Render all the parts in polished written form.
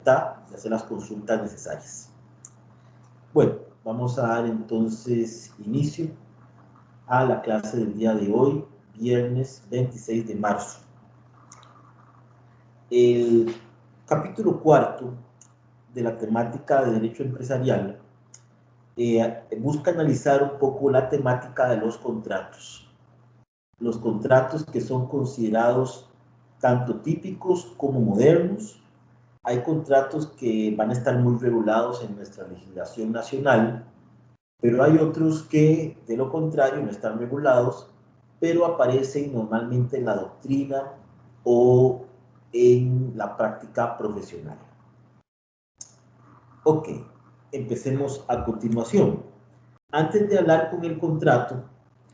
de hacer las consultas necesarias. Bueno, vamos a dar entonces inicio a la clase del día de hoy, viernes 26 de marzo. El capítulo cuarto de la temática de Derecho Empresarial busca analizar un poco la temática de los contratos. Los contratos que son considerados tanto típicos como modernos. Hay contratos que van a estar muy regulados en nuestra legislación nacional, pero hay otros que, de lo contrario, no están regulados, pero aparecen normalmente en la doctrina o en la práctica profesional. Ok, empecemos a continuación. Antes de hablar con el contrato,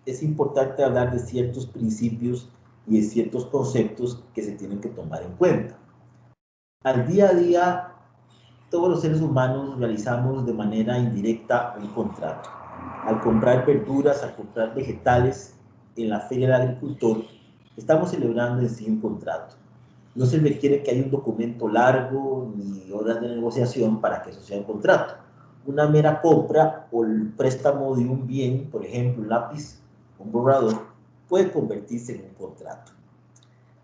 es importante hablar de ciertos principios y de ciertos conceptos que se tienen que tomar en cuenta. Al día a día, todos los seres humanos realizamos de manera indirecta un contrato. Al comprar verduras, al comprar vegetales en la Feria del Agricultor, estamos celebrando en sí un contrato. No se requiere que haya un documento largo ni horas de negociación para que eso sea un contrato. Una mera compra o el préstamo de un bien, por ejemplo, un lápiz, un borrador, puede convertirse en un contrato.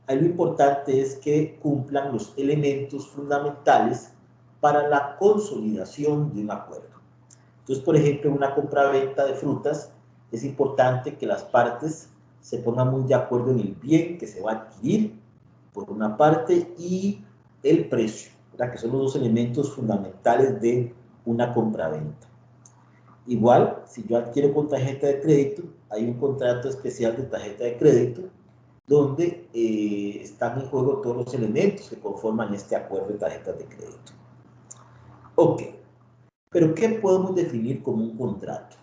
Ahí lo importante es que cumplan los elementos fundamentales para la consolidación de un acuerdo. Entonces, por ejemplo, en una compra-venta de frutas, es importante que las partes se pongan muy de acuerdo en el bien que se va a adquirir, por una parte, y el precio, ¿verdad? Que son los dos elementos fundamentales de una compra-venta. Igual, si yo adquiero con tarjeta de crédito, hay un contrato especial de tarjeta de crédito, donde están en juego todos los elementos que conforman este acuerdo de tarjetas de crédito. Ok, pero ¿qué podemos definir como un contrato?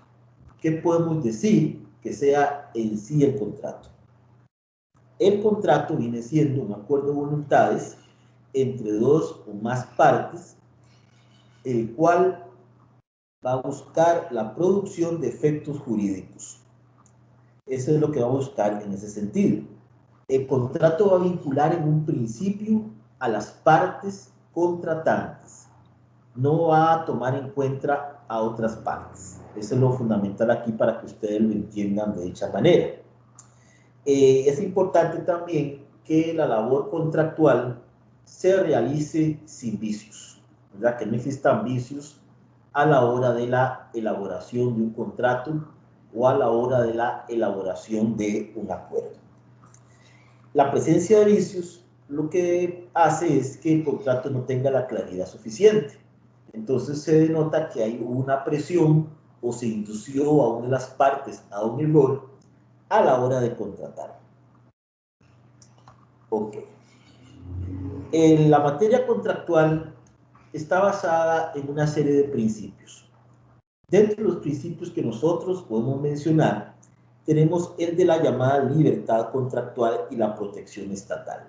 ¿Qué podemos decir que sea en sí el contrato? El contrato viene siendo un acuerdo de voluntades entre dos o más partes, el cual va a buscar la producción de efectos jurídicos. Eso es lo que va a buscar en ese sentido. El contrato va a vincular en un principio a las partes contratantes. No va a tomar en cuenta a otras partes. Eso es lo fundamental aquí para que ustedes lo entiendan de dicha manera. Es importante también que la labor contractual se realice sin vicios, ¿verdad? Que no existan vicios a la hora de la elaboración de un contrato o a la hora de la elaboración de un acuerdo. La presencia de vicios lo que hace es que el contrato no tenga la claridad suficiente. Entonces se denota que hay una presión o se indució a una de las partes a un error a la hora de contratar. Ok. La materia contractual está basada en una serie de principios. Dentro de los principios que nosotros podemos mencionar, tenemos el de la llamada libertad contractual y la protección estatal.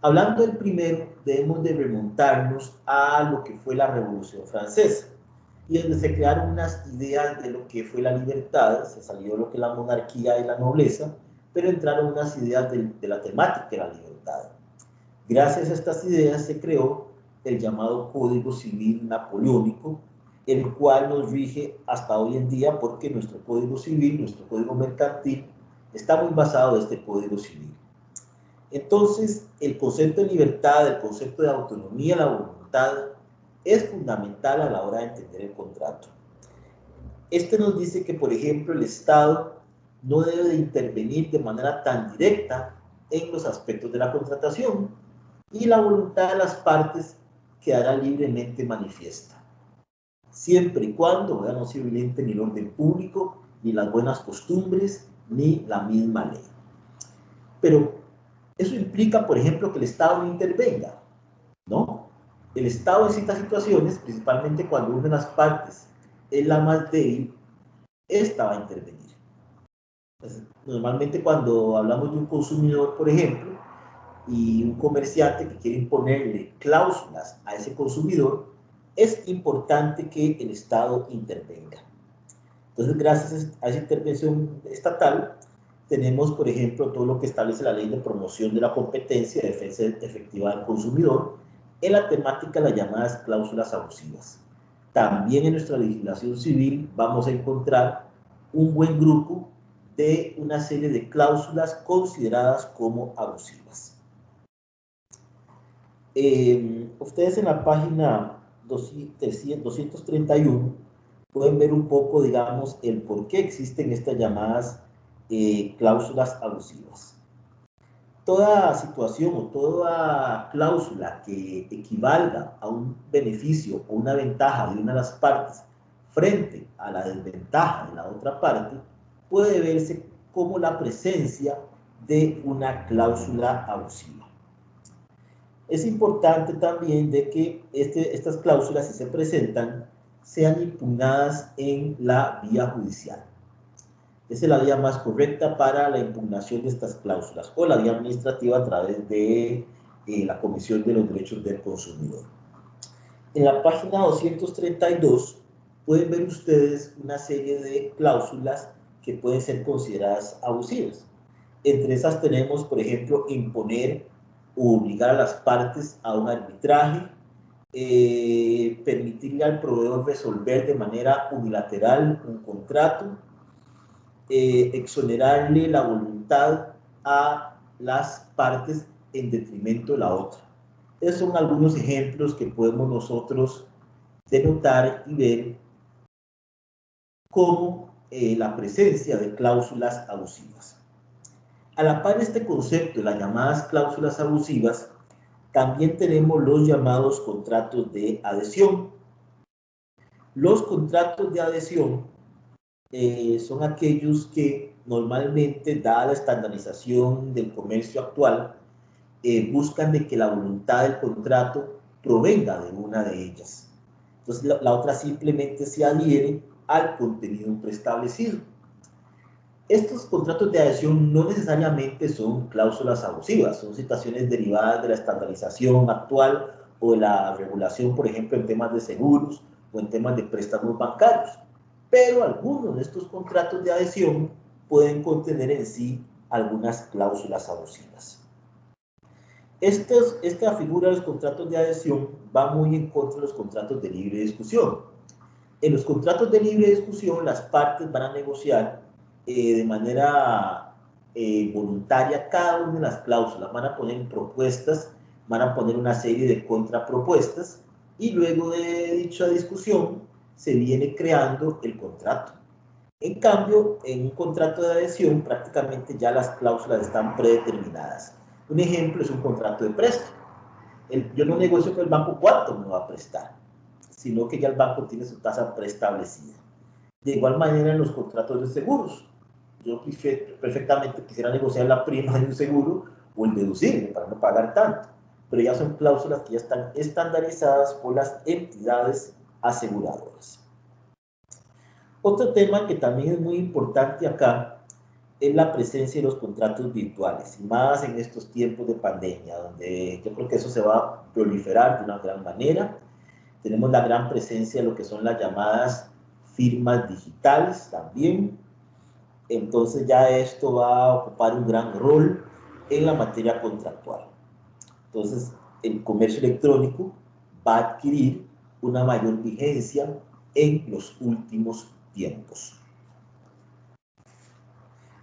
Hablando del primero, debemos de remontarnos a lo que fue la Revolución Francesa, y donde se crearon unas ideas de lo que fue la libertad, se salió lo que es la monarquía y la nobleza, pero entraron unas ideas de la temática de la libertad. Gracias a estas ideas se creó el llamado Código Civil Napoleónico, el cual nos rige hasta hoy en día porque nuestro Código Civil, nuestro Código Mercantil, está muy basado en este Código Civil. Entonces, el concepto de libertad, el concepto de autonomía, la voluntad, es fundamental a la hora de entender el contrato. Este nos dice que, por ejemplo, el Estado no debe de intervenir de manera tan directa en los aspectos de la contratación y la voluntad de las partes quedará libremente manifiesta, siempre y cuando no se violente ni el orden público, ni las buenas costumbres, ni la misma ley. Pero eso implica, por ejemplo, que el Estado no intervenga, ¿no? El Estado en ciertas situaciones, principalmente cuando una de las partes es la más débil, esta va a intervenir. Entonces, normalmente cuando hablamos de un consumidor, por ejemplo, y un comerciante que quiere imponerle cláusulas a ese consumidor, es importante que el Estado intervenga. Entonces, gracias a esa intervención estatal, tenemos, por ejemplo, todo lo que establece la Ley de Promoción de la Competencia y Defensa Efectiva del Consumidor, en la temática de las llamadas cláusulas abusivas. También en nuestra legislación civil vamos a encontrar un buen grupo de una serie de cláusulas consideradas como abusivas. Ustedes en la página 231 pueden ver un poco, digamos, el por qué existen estas llamadas cláusulas abusivas. Toda situación o toda cláusula que equivalga a un beneficio o una ventaja de una de las partes frente a la desventaja de la otra parte puede verse como la presencia de una cláusula abusiva. Es importante también de que estas cláusulas, si se presentan, sean impugnadas en la vía judicial. Esa es la vía más correcta para la impugnación de estas cláusulas, o la vía administrativa a través de la Comisión de los Derechos del Consumidor. En la página 232 pueden ver ustedes una serie de cláusulas que pueden ser consideradas abusivas. Entre esas tenemos, por ejemplo, imponer o obligar a las partes a un arbitraje, permitirle al proveedor resolver de manera unilateral un contrato, exonerarle la voluntad a las partes en detrimento de la otra. Esos son algunos ejemplos que podemos nosotros denotar y ver como la presencia de cláusulas abusivas. A la par de este concepto de las llamadas cláusulas abusivas, también tenemos los llamados contratos de adhesión. Los contratos de adhesión son aquellos que normalmente, dada la estandarización del comercio actual, buscan de que la voluntad del contrato provenga de una de ellas. Entonces, la otra simplemente se adhiere al contenido preestablecido. Estos contratos de adhesión no necesariamente son cláusulas abusivas, son situaciones derivadas de la estandarización actual o de la regulación, por ejemplo, en temas de seguros o en temas de préstamos bancarios. Pero algunos de estos contratos de adhesión pueden contener en sí algunas cláusulas abusivas. Esta figura de los contratos de adhesión va muy en contra de los contratos de libre discusión. En los contratos de libre discusión, las partes van a negociar de manera voluntaria cada una de las cláusulas, van a poner propuestas, van a poner una serie de contrapropuestas y luego de dicha discusión se viene creando el contrato. En cambio, en un contrato de adhesión prácticamente ya las cláusulas están predeterminadas. Un ejemplo es un contrato de préstamo. Yo no negocio con el banco cuánto me va a prestar, sino que ya el banco tiene su tasa preestablecida. De igual manera en los contratos de seguros. Yo perfectamente quisiera negociar la prima de un seguro o el deducible para no pagar tanto, pero ya son cláusulas que ya están estandarizadas por las entidades aseguradoras. Otro tema que también es muy importante acá es la presencia de los contratos virtuales, y más en estos tiempos de pandemia, donde yo creo que eso se va a proliferar de una gran manera. Tenemos la gran presencia de lo que son las llamadas firmas digitales también. Entonces ya esto va a ocupar un gran rol en la materia contractual. Entonces el comercio electrónico va a adquirir una mayor vigencia en los últimos tiempos.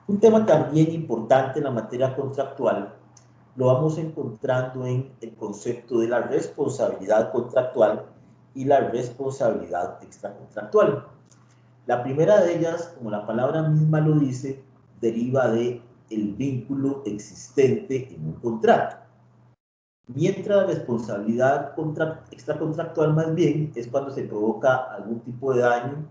Un tema también importante en la materia contractual lo vamos encontrando en el concepto de la responsabilidad contractual y la responsabilidad extracontractual. La primera de ellas, como la palabra misma lo dice, deriva del vínculo existente en un contrato. Mientras la responsabilidad extracontractual más bien es cuando se provoca algún tipo de daño,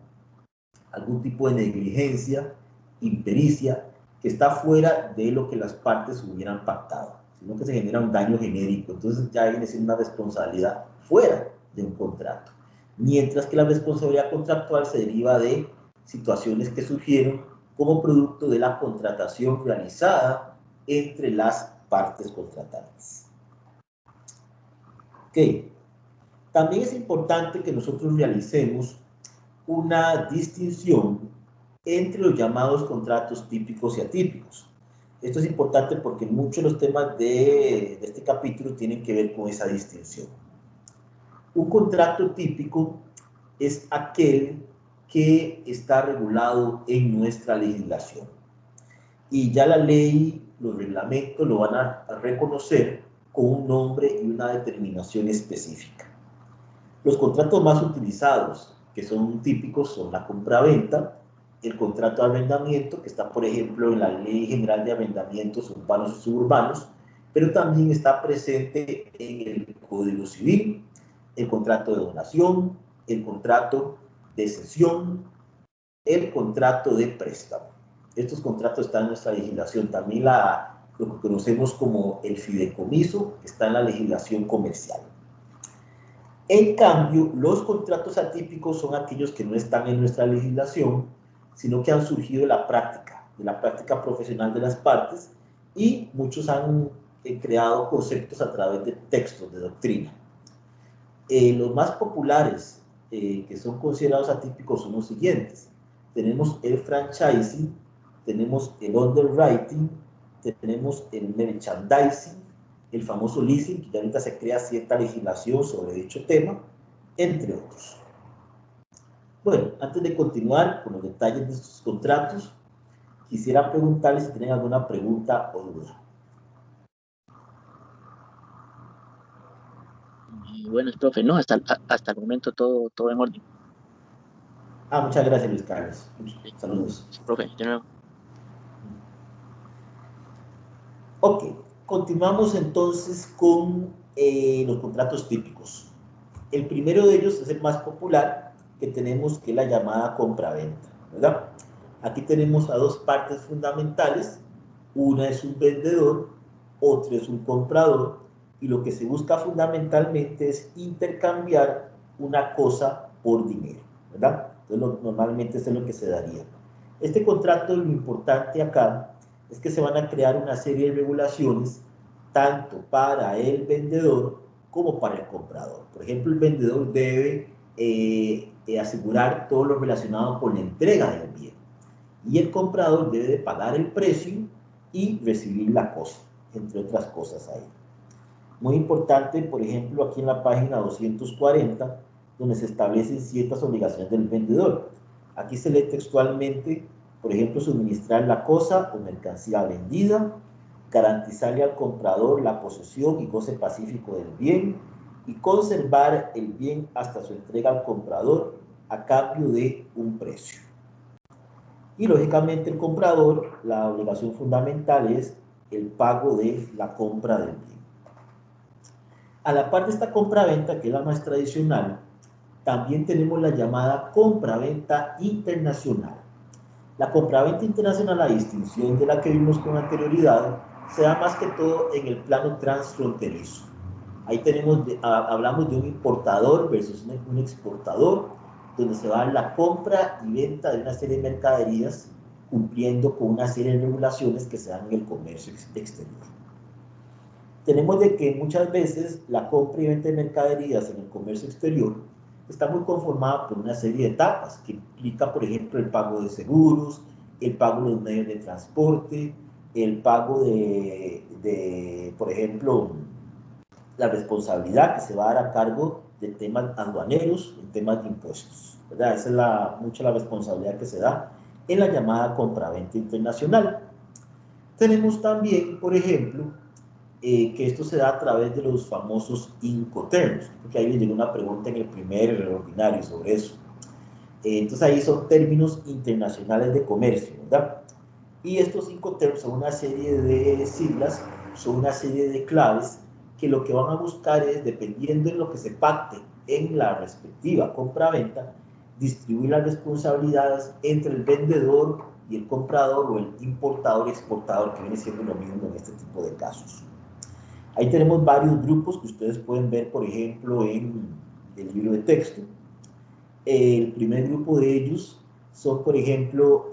algún tipo de negligencia, impericia, que está fuera de lo que las partes hubieran pactado, sino que se genera un daño genérico. Entonces ya viene siendo una responsabilidad fuera de un contrato. Mientras que la responsabilidad contractual se deriva de situaciones que surgieron como producto de la contratación realizada entre las partes contratantes. Ok. También es importante que nosotros realicemos una distinción entre los llamados contratos típicos y atípicos. Esto es importante porque muchos de los temas de este capítulo tienen que ver con esa distinción. Un contrato típico es aquel que está regulado en nuestra legislación. Y ya la ley, los reglamentos lo van a reconocer con un nombre y una determinación específica. Los contratos más utilizados, que son típicos, son la compraventa, el contrato de arrendamiento, que está, por ejemplo, en la Ley General de Arrendamientos Urbanos y Suburbanos, pero también está presente en el Código Civil, el contrato de donación, el contrato de cesión, el contrato de préstamo. Estos contratos están en nuestra legislación. También lo que conocemos como el fideicomiso, que está en la legislación comercial. En cambio, los contratos atípicos son aquellos que no están en nuestra legislación, sino que han surgido de la práctica profesional de las partes, y muchos han creado conceptos a través de textos de doctrina. Los más populares que son considerados atípicos son los siguientes. Tenemos el franchising, tenemos el underwriting, tenemos el merchandising, el famoso leasing, que ya ahorita se crea cierta legislación sobre dicho tema, entre otros. Bueno, antes de continuar con los detalles de estos contratos, quisiera preguntarles si tienen alguna pregunta o duda. Bueno, profe, no, hasta el momento todo en orden. Muchas gracias, Luis Carlos. Saludos. Sí, profe, de nuevo. Ok, continuamos entonces con los contratos típicos. El primero de ellos es el más popular, que tenemos, que es la llamada compraventa, ¿verdad? Aquí tenemos a dos partes fundamentales. Una es un vendedor, otra es un comprador, y lo que se busca fundamentalmente es intercambiar una cosa por dinero, ¿verdad? Entonces, normalmente eso es lo que se daría. Este contrato, lo importante acá es que se van a crear una serie de regulaciones tanto para el vendedor como para el comprador. Por ejemplo, el vendedor debe asegurar todo lo relacionado con la entrega del bien, y el comprador debe de pagar el precio y recibir la cosa, entre otras cosas ahí. Muy importante, por ejemplo, aquí en la página 240, donde se establecen ciertas obligaciones del vendedor. Aquí se lee textualmente, por ejemplo, suministrar la cosa o mercancía vendida, garantizarle al comprador la posesión y goce pacífico del bien, y conservar el bien hasta su entrega al comprador a cambio de un precio. Y lógicamente el comprador, la obligación fundamental es el pago de la compra del bien. A la par de esta compra-venta, que es la más tradicional, también tenemos la llamada compra-venta internacional. La compraventa internacional, a distinción de la que vimos con anterioridad, se da más que todo en el plano transfronterizo. Ahí hablamos de un importador versus un exportador, donde se va a dar la compra y venta de una serie de mercaderías, cumpliendo con una serie de regulaciones que se dan en el comercio exterior. Tenemos de que muchas veces la compra y venta de mercaderías en el comercio exterior está muy conformada por una serie de etapas, que implica, por ejemplo, el pago de seguros, el pago de los medios de transporte, el pago por ejemplo, la responsabilidad que se va a dar a cargo de temas aduaneros, en temas de impuestos, ¿verdad? Esa es mucha la responsabilidad que se da en la llamada compraventa internacional. Tenemos también, por ejemplo, que esto se da a través de los famosos Incoterms, porque ahí me llegó una pregunta en el primer ordinario sobre eso. Entonces ahí son términos internacionales de comercio, ¿verdad? Y estos Incoterms son una serie de siglas, son una serie de claves que lo que van a buscar es, dependiendo de lo que se pacte en la respectiva compra-venta, distribuir las responsabilidades entre el vendedor y el comprador, o el importador y exportador, que viene siendo lo mismo en este tipo de casos. Ahí tenemos varios grupos que ustedes pueden ver, por ejemplo, en el libro de texto. El primer grupo de ellos son, por ejemplo,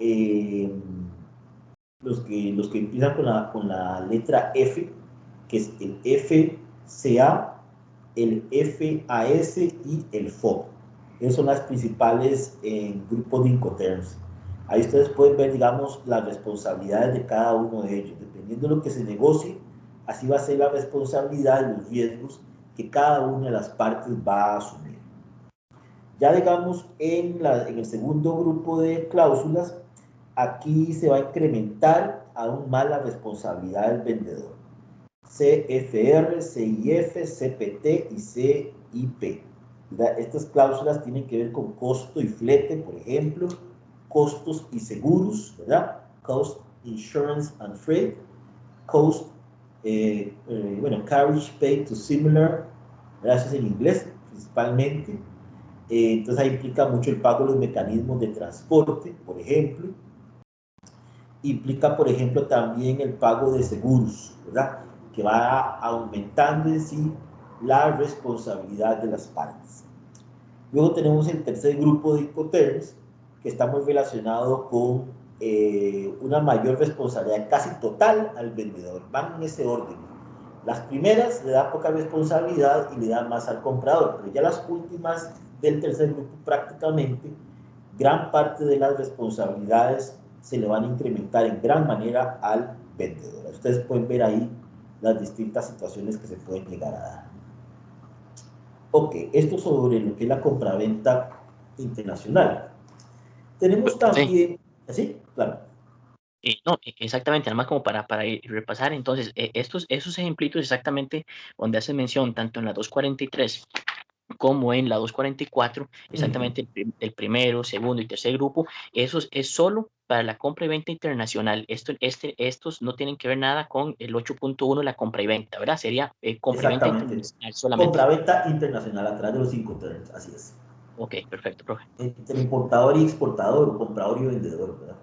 los que empiezan con la letra F, que es el FCA, el FAS y el FOB. Esos son las principales grupos de Incoterms. Ahí ustedes pueden ver, digamos, las responsabilidades de cada uno de ellos. Dependiendo de lo que se negocie, así va a ser la responsabilidad y los riesgos que cada una de las partes va a asumir. Ya digamos, en el segundo grupo de cláusulas, aquí se va a incrementar aún más la responsabilidad del vendedor. CFR, CIF, CPT y CIP. Estas cláusulas tienen que ver con costo y flete, por ejemplo, costos y seguros, ¿verdad? Cost, Insurance and Freight, cost, carriage paid to similar, gracias en inglés principalmente. Entonces ahí implica mucho el pago de los mecanismos de transporte, por ejemplo. Implica, por ejemplo, también el pago de seguros, ¿verdad? Que va aumentando en sí la responsabilidad de las partes. Luego tenemos el tercer grupo de Incoterms, que está muy relacionado con una mayor responsabilidad casi total al vendedor. Van en ese orden. Las primeras le da poca responsabilidad y le da más al comprador, pero ya las últimas del tercer grupo prácticamente gran parte de las responsabilidades se le van a incrementar en gran manera al vendedor. Ustedes pueden ver ahí las distintas situaciones que se pueden llegar a dar. Ok, esto sobre lo que es la compraventa internacional. Tenemos también, ¿sí? Claro. No, exactamente, además como para repasar, entonces, esos ejemplitos exactamente donde hace mención, tanto en la 243 como en la 244, exactamente el primero, segundo y tercer grupo, esos es solo para la compra y venta internacional. Estos no tienen que ver nada con el 8.1, la compra y venta, ¿verdad? Sería compra y venta internacional solamente. Compraventa internacional a través de los Incoterms, así es. Ok, perfecto, profe. Entre importador y exportador, comprador y vendedor, ¿verdad?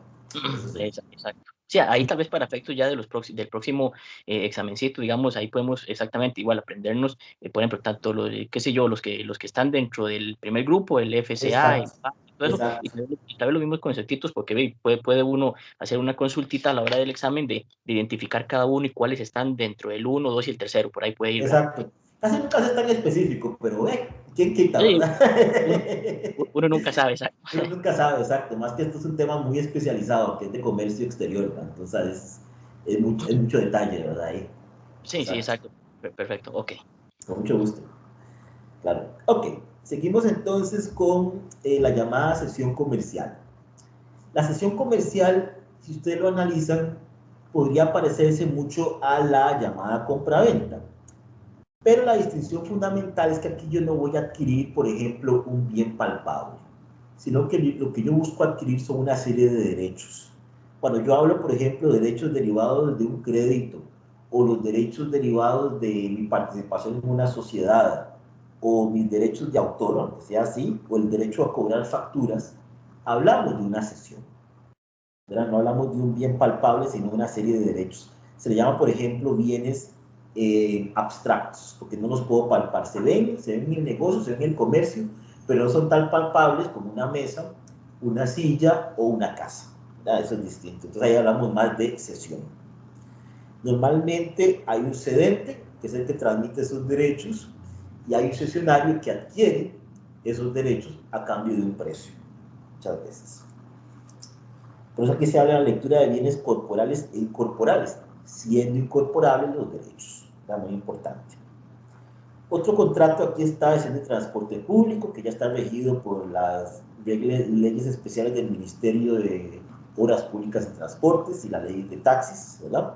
Exacto. Sí, ahí tal vez para efectos ya del próximo examencito, digamos, ahí podemos exactamente igual aprendernos, por ejemplo, tanto qué sé yo, los que están dentro del primer grupo, el FCA, y todo eso, y tal vez los mismos conceptitos, porque puede uno hacer una consultita a la hora del examen de identificar cada uno y cuáles están dentro del 1, 2 y el tercero, por ahí puede ir. Exacto. Casi nunca es tan específico, pero ¿quién quita, sí, verdad? Uno nunca sabe, exacto. Uno nunca sabe, exacto. Más que esto es un tema muy especializado, que es de comercio exterior, ¿verdad? Entonces es mucho detalle, ¿verdad? Ahí. Sí, exacto. Perfecto, ok. Con mucho gusto. Claro. Ok, seguimos entonces con la llamada sesión comercial. La sesión comercial, si ustedes lo analizan, podría parecerse mucho a la llamada compra-venta. Pero la distinción fundamental es que aquí yo no voy a adquirir, por ejemplo, un bien palpable, sino que lo que yo busco adquirir son una serie de derechos. Cuando yo hablo, por ejemplo, de derechos derivados de un crédito, o los derechos derivados de mi participación en una sociedad, o mis derechos de autor, aunque sea así, o el derecho a cobrar facturas, hablamos de una cesión. ¿Verdad? No hablamos de un bien palpable, sino de una serie de derechos. Se le llama, por ejemplo, bienes abstractos, porque no los puedo palpar. Se ven en el negocio, se ven en el comercio, pero no son tan palpables como una mesa, una silla o una casa. ¿Verdad? Eso es distinto. Entonces ahí hablamos más de cesión. Normalmente hay un cedente, que es el que transmite esos derechos, y hay un cesionario que adquiere esos derechos a cambio de un precio, muchas veces. Por eso aquí se habla de la lectura de bienes corporales e incorporales, siendo incorporables los derechos. Era muy importante. Otro contrato aquí está, es el de transporte público, que ya está regido por las leyes especiales del Ministerio de Obras Públicas y Transportes y la ley de taxis, ¿verdad?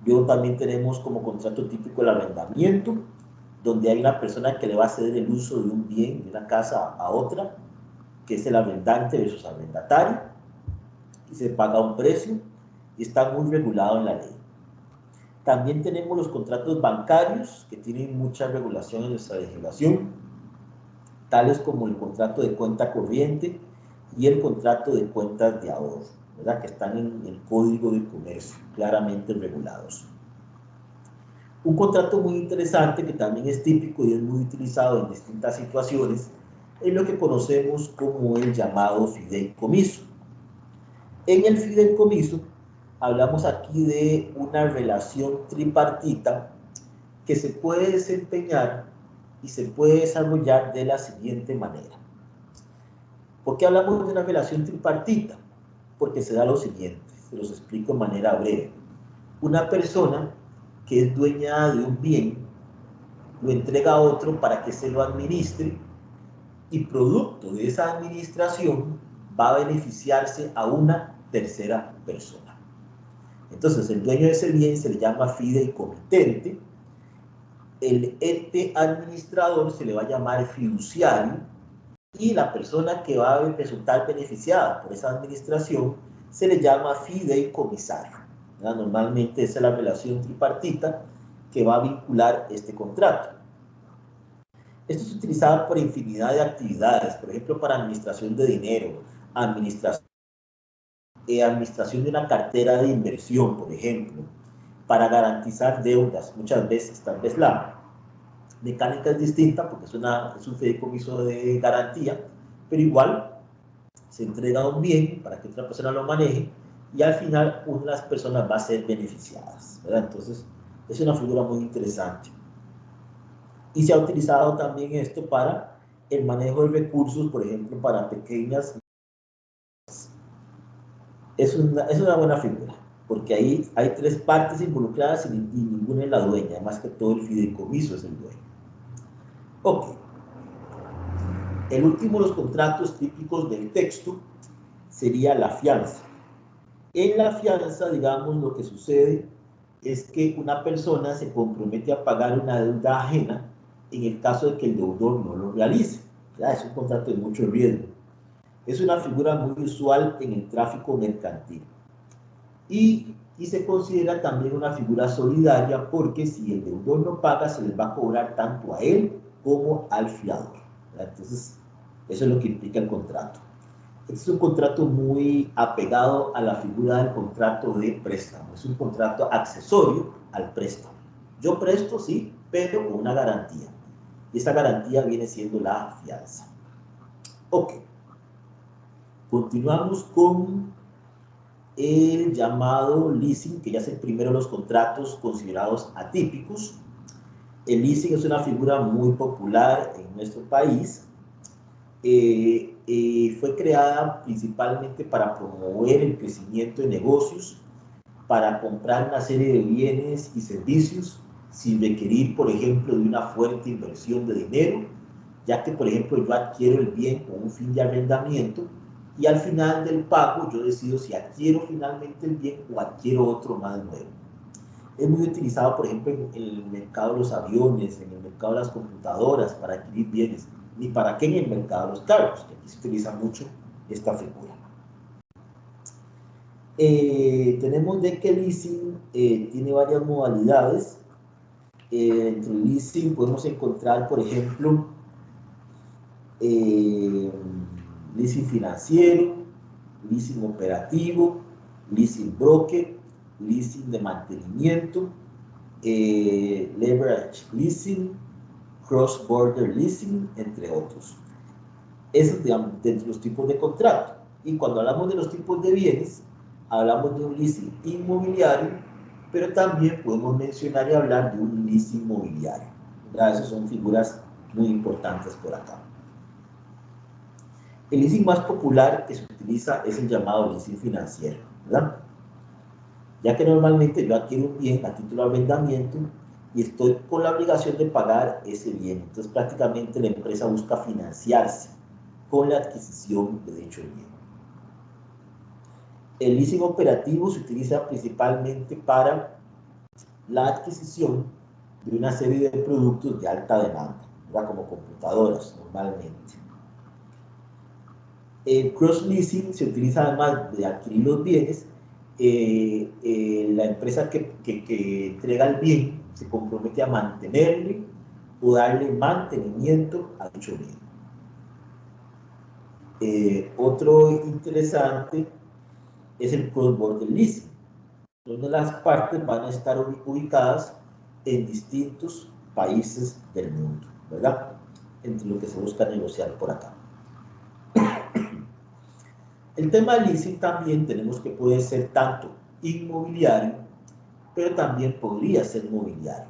Luego también tenemos como contrato típico el arrendamiento, donde hay una persona que le va a ceder el uso de un bien, de una casa a otra, que es el arrendante versus arrendatario, y se paga un precio y está muy regulado en la ley. También tenemos los contratos bancarios que tienen mucha regulación en nuestra legislación, tales como el contrato de cuenta corriente y el contrato de cuentas de ahorro, ¿verdad? Que están en el Código de Comercio, claramente regulados. Un contrato muy interesante que también es típico y es muy utilizado en distintas situaciones es lo que conocemos como el llamado fideicomiso. En el fideicomiso hablamos aquí de una relación tripartita que se puede desempeñar y se puede desarrollar de la siguiente manera. ¿Por qué hablamos de una relación tripartita? Porque se da lo siguiente, se los explico de manera breve. Una persona que es dueña de un bien lo entrega a otro para que se lo administre, y producto de esa administración va a beneficiarse a una tercera persona. Entonces, el dueño de ese bien se le llama fideicomitente, el ente administrador se le va a llamar fiduciario, y la persona que va a resultar beneficiada por esa administración se le llama fideicomisario. Normalmente esa es la relación tripartita que va a vincular este contrato. Esto es utilizado por infinidad de actividades, por ejemplo, para administración de dinero, administración de una cartera de inversión, por ejemplo, para garantizar deudas. Muchas veces, tal vez la mecánica es distinta porque es un fideicomiso de garantía, pero igual se entrega un bien para que otra persona lo maneje y al final una de las personas va a ser beneficiadas, ¿verdad? Entonces, es una figura muy interesante. Y se ha utilizado también esto para el manejo de recursos, por ejemplo, para pequeñas. Es una buena figura, porque ahí hay tres partes involucradas y ninguna es la dueña, además que todo el fideicomiso es el dueño. Ok. El último de los contratos típicos del texto sería la fianza. En la fianza, digamos, lo que sucede es que una persona se compromete a pagar una deuda ajena en el caso de que el deudor no lo realice. Ya, es un contrato de mucho riesgo. Es una figura muy usual en el tráfico mercantil. Y se considera también una figura solidaria porque si el deudor no paga, se les va a cobrar tanto a él como al fiador. Entonces, eso es lo que implica el contrato. Este es un contrato muy apegado a la figura del contrato de préstamo. Es un contrato accesorio al préstamo. Yo presto, sí, pero con una garantía. Y esa garantía viene siendo la fianza. Ok. Continuamos con el llamado leasing, que ya es el primero de los contratos considerados atípicos. El leasing es una figura muy popular en nuestro país. Fue creada principalmente para promover el crecimiento de negocios, para comprar una serie de bienes y servicios sin requerir, por ejemplo, de una fuerte inversión de dinero, ya que, por ejemplo, yo adquiero el bien con un fin de arrendamiento y al final del pago yo decido si adquiero finalmente el bien o adquiero otro más nuevo. Es muy utilizado, por ejemplo, en el mercado de los aviones, en el mercado de las computadoras para adquirir bienes, ni para qué en el mercado de los carros, que aquí se utiliza mucho esta figura. Tenemos de que el leasing tiene varias modalidades. Dentro del leasing podemos encontrar, por ejemplo, leasing financiero, leasing operativo, leasing broker, leasing de mantenimiento, leverage leasing, cross-border leasing, entre otros. Esos, digamos, dentro de los tipos de contrato. Y cuando hablamos de los tipos de bienes, hablamos de un leasing inmobiliario, pero también podemos mencionar y hablar de un leasing mobiliario. Esas son figuras muy importantes por acá. El leasing más popular que se utiliza es el llamado leasing financiero, ¿verdad? Ya que normalmente yo adquiero un bien a título de arrendamiento y estoy con la obligación de pagar ese bien. Entonces prácticamente la empresa busca financiarse con la adquisición de dicho bien. El leasing operativo se utiliza principalmente para la adquisición de una serie de productos de alta demanda, ¿verdad? Como computadoras normalmente. El cross-leasing se utiliza además de adquirir los bienes, la empresa que entrega el bien se compromete a mantenerle o darle mantenimiento a dicho bien. Otro interesante es el cross-border leasing, donde las partes van a estar ubicadas en distintos países del mundo, ¿verdad? Entre lo que se busca negociar por acá. El tema del leasing también tenemos que puede ser tanto inmobiliario, pero también podría ser mobiliario.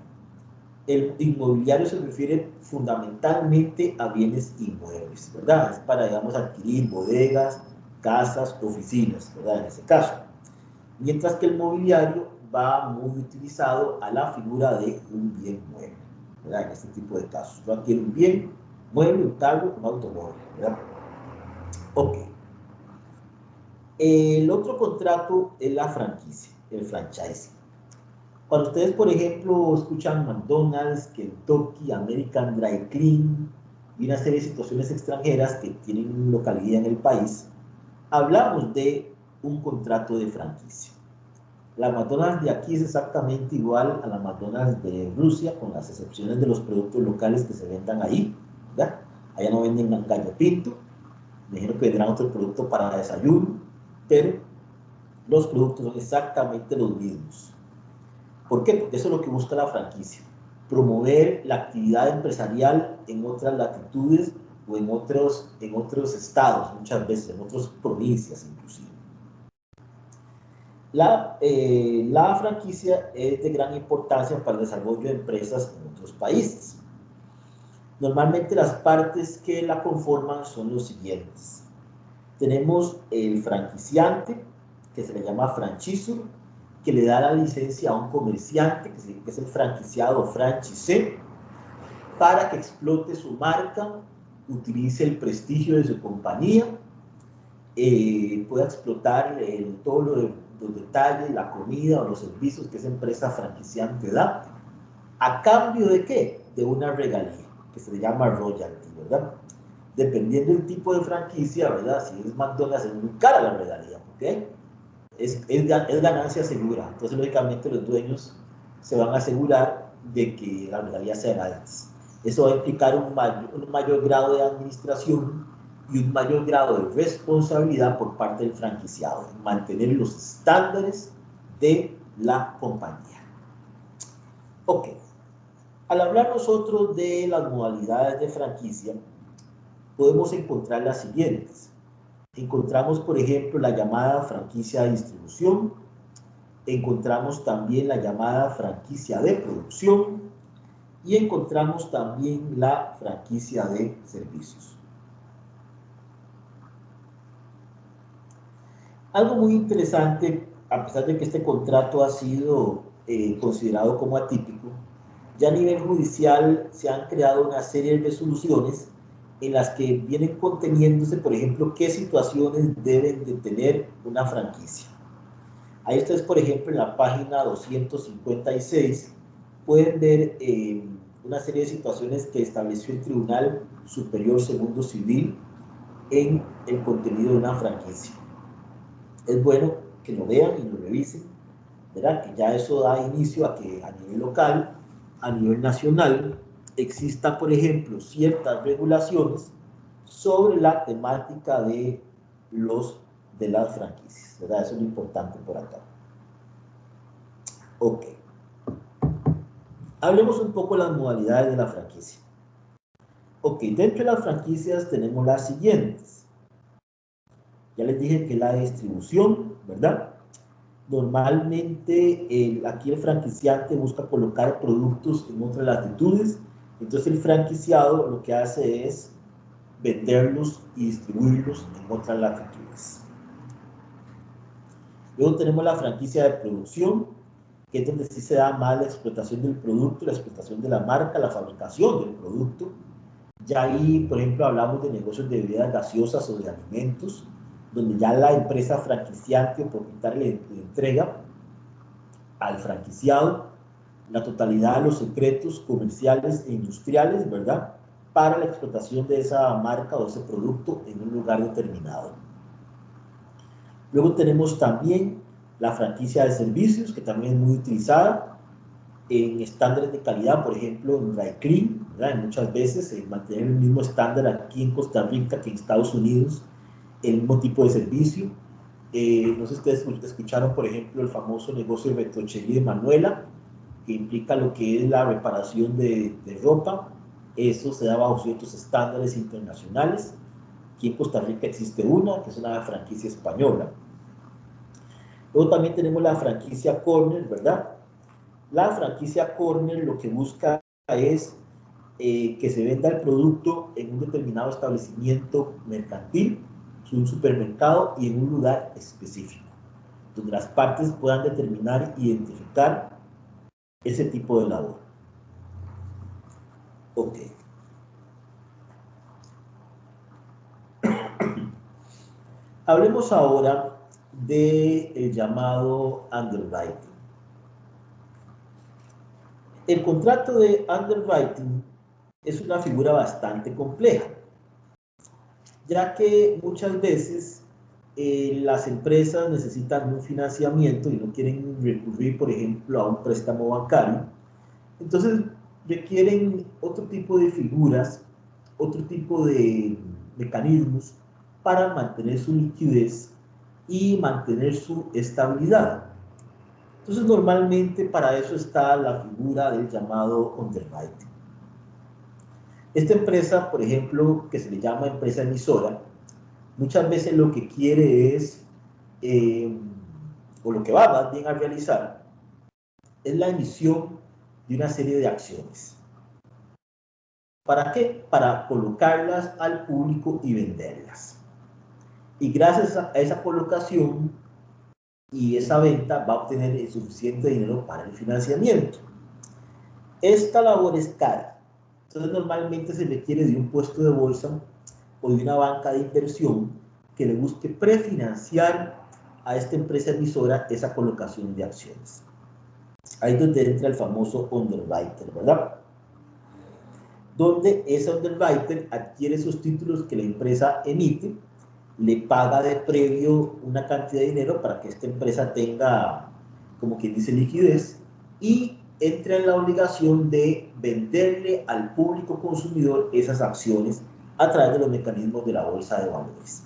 El inmobiliario se refiere fundamentalmente a bienes inmuebles, ¿verdad? Es para, digamos, adquirir bodegas, casas, oficinas, ¿verdad? En ese caso. Mientras que el mobiliario va muy utilizado a la figura de un bien mueble. ¿verdad? En este tipo de casos. Yo adquiero un bien, mueble, un carro, un automóvil, ¿verdad? Ok. El otro contrato es la franquicia, el franchising. Cuando ustedes, por ejemplo, escuchan McDonald's, Kentucky, American Dry Clean y una serie de situaciones extranjeras que tienen localidad en el país, hablamos de un contrato de franquicia. La McDonald's de aquí es exactamente igual a la McDonald's de Rusia, con las excepciones de los productos locales que se vendan ahí, ¿verdad? Allá no venden gallo pinto, me imagino que vendrán otro producto para desayuno, pero los productos son exactamente los mismos. ¿Por qué? Porque eso es lo que busca la franquicia, promover la actividad empresarial en otras latitudes o en otros estados, muchas veces en otras provincias inclusive. La franquicia es de gran importancia para el desarrollo de empresas en otros países. Normalmente las partes que la conforman son los siguientes. Tenemos el franquiciante, que se le llama franchisor, que le da la licencia a un comerciante, que es el franquiciado o franchisé, para que explote su marca, utilice el prestigio de su compañía, pueda explotar todos los detalles, la comida o los servicios que esa empresa franquiciante da. ¿A cambio de qué? De una regalía, que se le llama royalty, ¿verdad? Dependiendo del tipo de franquicia, ¿verdad? Si es McDonald's, es muy cara la regalía, ¿ok? Es ganancia segura. Entonces, lógicamente, los dueños se van a asegurar de que las regalías sean altas. Eso va a implicar un mayor grado de administración y un mayor grado de responsabilidad por parte del franquiciado en mantener los estándares de la compañía. Ok. Al hablar nosotros de las modalidades de franquicia, podemos encontrar las siguientes. Encontramos, por ejemplo, la llamada franquicia de distribución, encontramos también la llamada franquicia de producción y encontramos también la franquicia de servicios. Algo muy interesante, a pesar de que este contrato ha sido considerado como atípico, ya a nivel judicial se han creado una serie de resoluciones en las que vienen conteniéndose, por ejemplo, qué situaciones deben de tener una franquicia. Ahí ustedes, por ejemplo, en la página 256 pueden ver una serie de situaciones que estableció el Tribunal Superior Segundo Civil en el contenido de una franquicia. Es bueno que lo vean y lo revisen, ¿verdad? Que ya eso da inicio a que a nivel local, a nivel nacional, exista, por ejemplo, ciertas regulaciones sobre la temática de las franquicias, ¿verdad? Eso es lo importante por acá. Ok. Hablemos un poco de las modalidades de la franquicia. Ok, dentro de las franquicias tenemos las siguientes. Ya les dije que la distribución, ¿verdad? Normalmente aquí el franquiciante busca colocar productos en otras latitudes, entonces el franquiciado lo que hace es venderlos y distribuirlos en otras latitudes. Luego tenemos la franquicia de producción, que es donde sí se da más la explotación del producto, la explotación de la marca, la fabricación del producto. Ya ahí, por ejemplo, hablamos de negocios de bebidas gaseosas o de alimentos, donde ya la empresa franquiciante o propietaria le entrega al franquiciado la totalidad de los secretos comerciales e industriales, ¿verdad? Para la explotación de esa marca o ese producto en un lugar determinado. Luego tenemos también la franquicia de servicios, que también es muy utilizada en estándares de calidad, por ejemplo, en dry clean, ¿verdad? Muchas veces mantener el mismo estándar aquí en Costa Rica que en Estados Unidos, el mismo tipo de servicio. No sé si ustedes escucharon, por ejemplo, el famoso negocio de retrochería de Manuela, que implica lo que es la reparación de ropa. Eso se da bajo ciertos estándares internacionales. Aquí en Costa Rica existe una, que es una franquicia española. Luego también tenemos la franquicia Corner, ¿verdad? La franquicia Corner lo que busca es que se venda el producto en un determinado establecimiento mercantil, un supermercado y en un lugar específico, donde las partes puedan determinar, identificar ese tipo de labor. Ok. Hablemos ahora del llamado underwriting. El contrato de underwriting es una figura bastante compleja, ya que muchas veces las empresas necesitan un financiamiento y no quieren recurrir, por ejemplo, a un préstamo bancario. Entonces requieren otro tipo de figuras, otro tipo de mecanismos para mantener su liquidez y mantener su estabilidad. Entonces normalmente para eso está la figura del llamado underwriting. Esta empresa, por ejemplo, que se le llama empresa emisora, muchas veces lo que quiere es, o lo que va más bien a realizar, es la emisión de una serie de acciones. ¿Para qué? Para colocarlas al público y venderlas. Y gracias a esa colocación y esa venta va a obtener el suficiente dinero para el financiamiento. Esta labor es cara. Entonces normalmente se requiere de un puesto de bolsa o de una banca de inversión que le busque prefinanciar a esta empresa emisora esa colocación de acciones. Ahí es donde entra el famoso underwriter, ¿verdad? Donde ese underwriter adquiere esos títulos que la empresa emite, le paga de previo una cantidad de dinero para que esta empresa tenga, como quien dice, liquidez, y entra en la obligación de venderle al público consumidor esas acciones a través de los mecanismos de la bolsa de valores.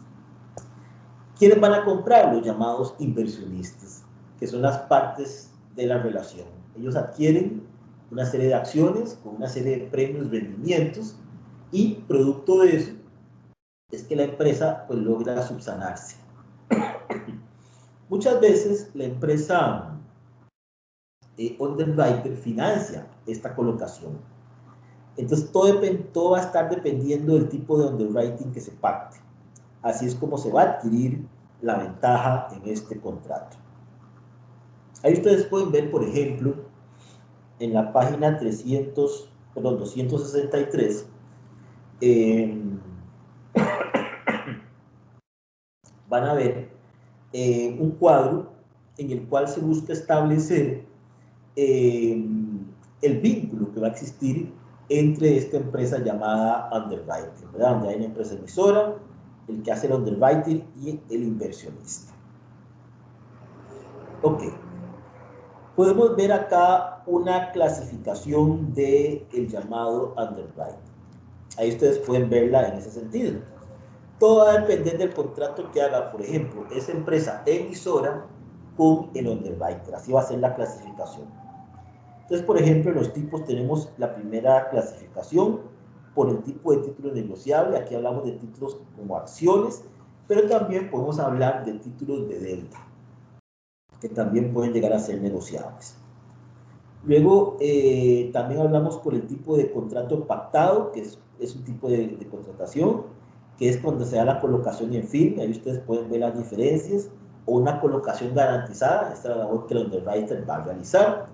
¿Quiénes van a comprar? Los llamados inversionistas, que son las partes de la relación. Ellos adquieren una serie de acciones con una serie de premios, rendimientos, y producto de eso es que la empresa pues logra subsanarse. Muchas veces la empresa underwriter financia esta colocación. Entonces todo va a estar dependiendo del tipo de underwriting que se pacte. Así es como se va a adquirir la ventaja en este contrato. Ahí ustedes pueden ver, por ejemplo, en la página 263, van a ver un cuadro en el cual se busca establecer el vínculo que va a existir entre esta empresa llamada underwriting, ¿verdad? Donde hay una empresa emisora, el que hace el underwriting y el inversionista. Ok. Podemos ver acá una clasificación del llamado underwriting. Ahí ustedes pueden verla en ese sentido. Todo va a depender del contrato que haga, por ejemplo, esa empresa emisora con el underwriter. Así va a ser la clasificación. Entonces, por ejemplo, en los tipos tenemos la primera clasificación por el tipo de título negociable. Aquí hablamos de títulos como acciones, pero también podemos hablar de títulos de deuda, que también pueden llegar a ser negociables. Luego, también hablamos por el tipo de contrato pactado, que es un tipo de contratación, que es cuando se da la colocación en firme. Ahí ustedes pueden ver las diferencias, o una colocación garantizada, esta es la labor que el underwriter va a realizar,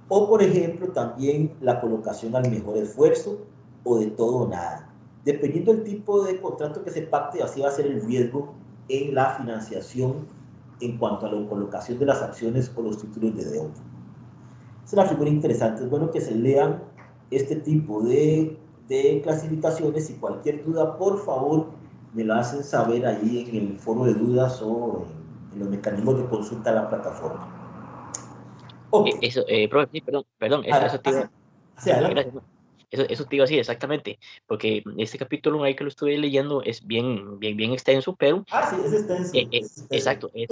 o por ejemplo también la colocación al mejor esfuerzo, o de todo o nada. Dependiendo del tipo de contrato que se pacte, así va a ser el riesgo en la financiación en cuanto a la colocación de las acciones o los títulos de deuda. Es una figura interesante. Es bueno que se lean este tipo de clasificaciones, y cualquier duda, por favor, me lo hacen saber ahí en el foro de dudas o en los mecanismos de consulta de la plataforma. Ok. Eso, profe, sí, perdón, eso te iba, Hacia adelante. gracias. No. Eso te iba a decir exactamente, porque este capítulo ahí que lo estuve leyendo es bien extenso, pero Sí, es extenso. Es extenso. exacto, es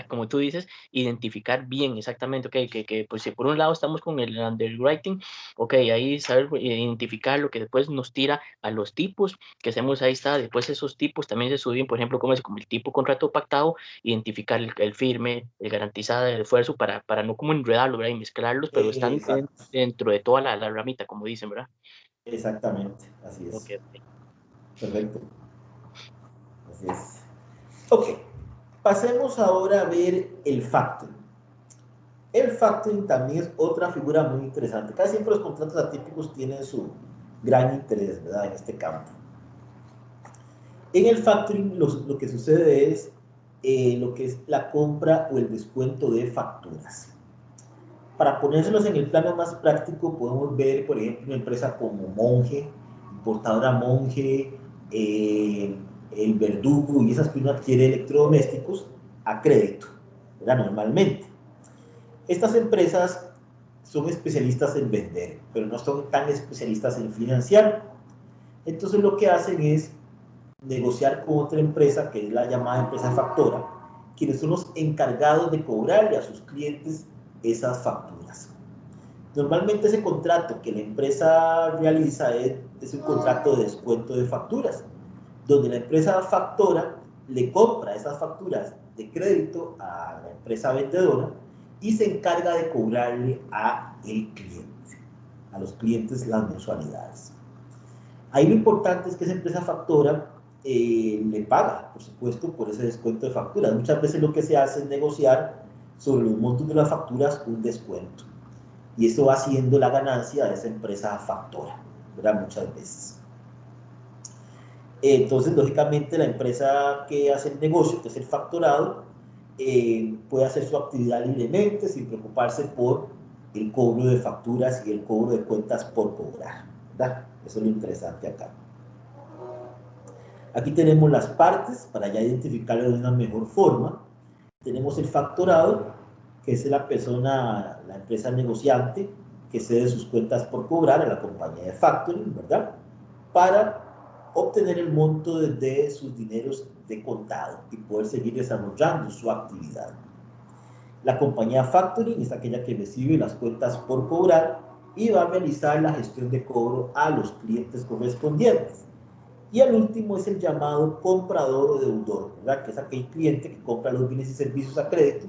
como tú dices, identificar bien exactamente, ok, que pues si por un lado estamos con el underwriting, ok, ahí saber identificar lo que después nos tira a los tipos, que hacemos ahí está, después esos tipos también se suben, por ejemplo, como el tipo contrato pactado, identificar el firme, el garantizado, el esfuerzo, para no como enredarlo, ¿verdad? Y mezclarlos, pero están Exacto. dentro de toda la ramita, como dicen, ¿verdad? Exactamente. Así Ok, es. ok. Perfecto. Así es. Ok. Pasemos ahora a ver el factoring. El factoring también es otra figura muy interesante. Casi siempre los contratos atípicos tienen su gran interés, ¿verdad?, en este campo. En el factoring lo que sucede es lo que es la compra o el descuento de facturas. Para ponérselos en el plano más práctico, podemos ver, por ejemplo, una empresa como Monge, importadora Monge, el Verdugo y esas que uno adquiere electrodomésticos a crédito, ¿verdad?, normalmente. Estas empresas son especialistas en vender, pero no son tan especialistas en financiar. Entonces lo que hacen es negociar con otra empresa, que es la llamada empresa factora, quienes son los encargados de cobrarle a sus clientes esas facturas. Normalmente ese contrato que la empresa realiza es un contrato de descuento de facturas, donde la empresa factora le compra esas facturas de crédito a la empresa vendedora y se encarga de cobrarle a los clientes las mensualidades. Ahí lo importante es que esa empresa factora le paga, por supuesto, por ese descuento de facturas. Muchas veces lo que se hace es negociar sobre los montos de las facturas un descuento. Y eso va siendo la ganancia de esa empresa factora, ¿verdad?, muchas veces. Entonces, lógicamente, la empresa que hace el negocio, que es el factorado, puede hacer su actividad libremente, sin preocuparse por el cobro de facturas y el cobro de cuentas por cobrar, ¿verdad? Eso es lo interesante acá. Aquí tenemos las partes para ya identificarlo de una mejor forma. Tenemos el factorado, que es la persona, la empresa negociante, que cede sus cuentas por cobrar a la compañía de factoring, ¿verdad?, para obtener el monto de sus dineros de contado y poder seguir desarrollando su actividad. La compañía factoring es aquella que recibe las cuentas por cobrar y va a realizar la gestión de cobro a los clientes correspondientes. Y el último es el llamado comprador o deudor, ¿verdad?, que es aquel cliente que compra los bienes y servicios a crédito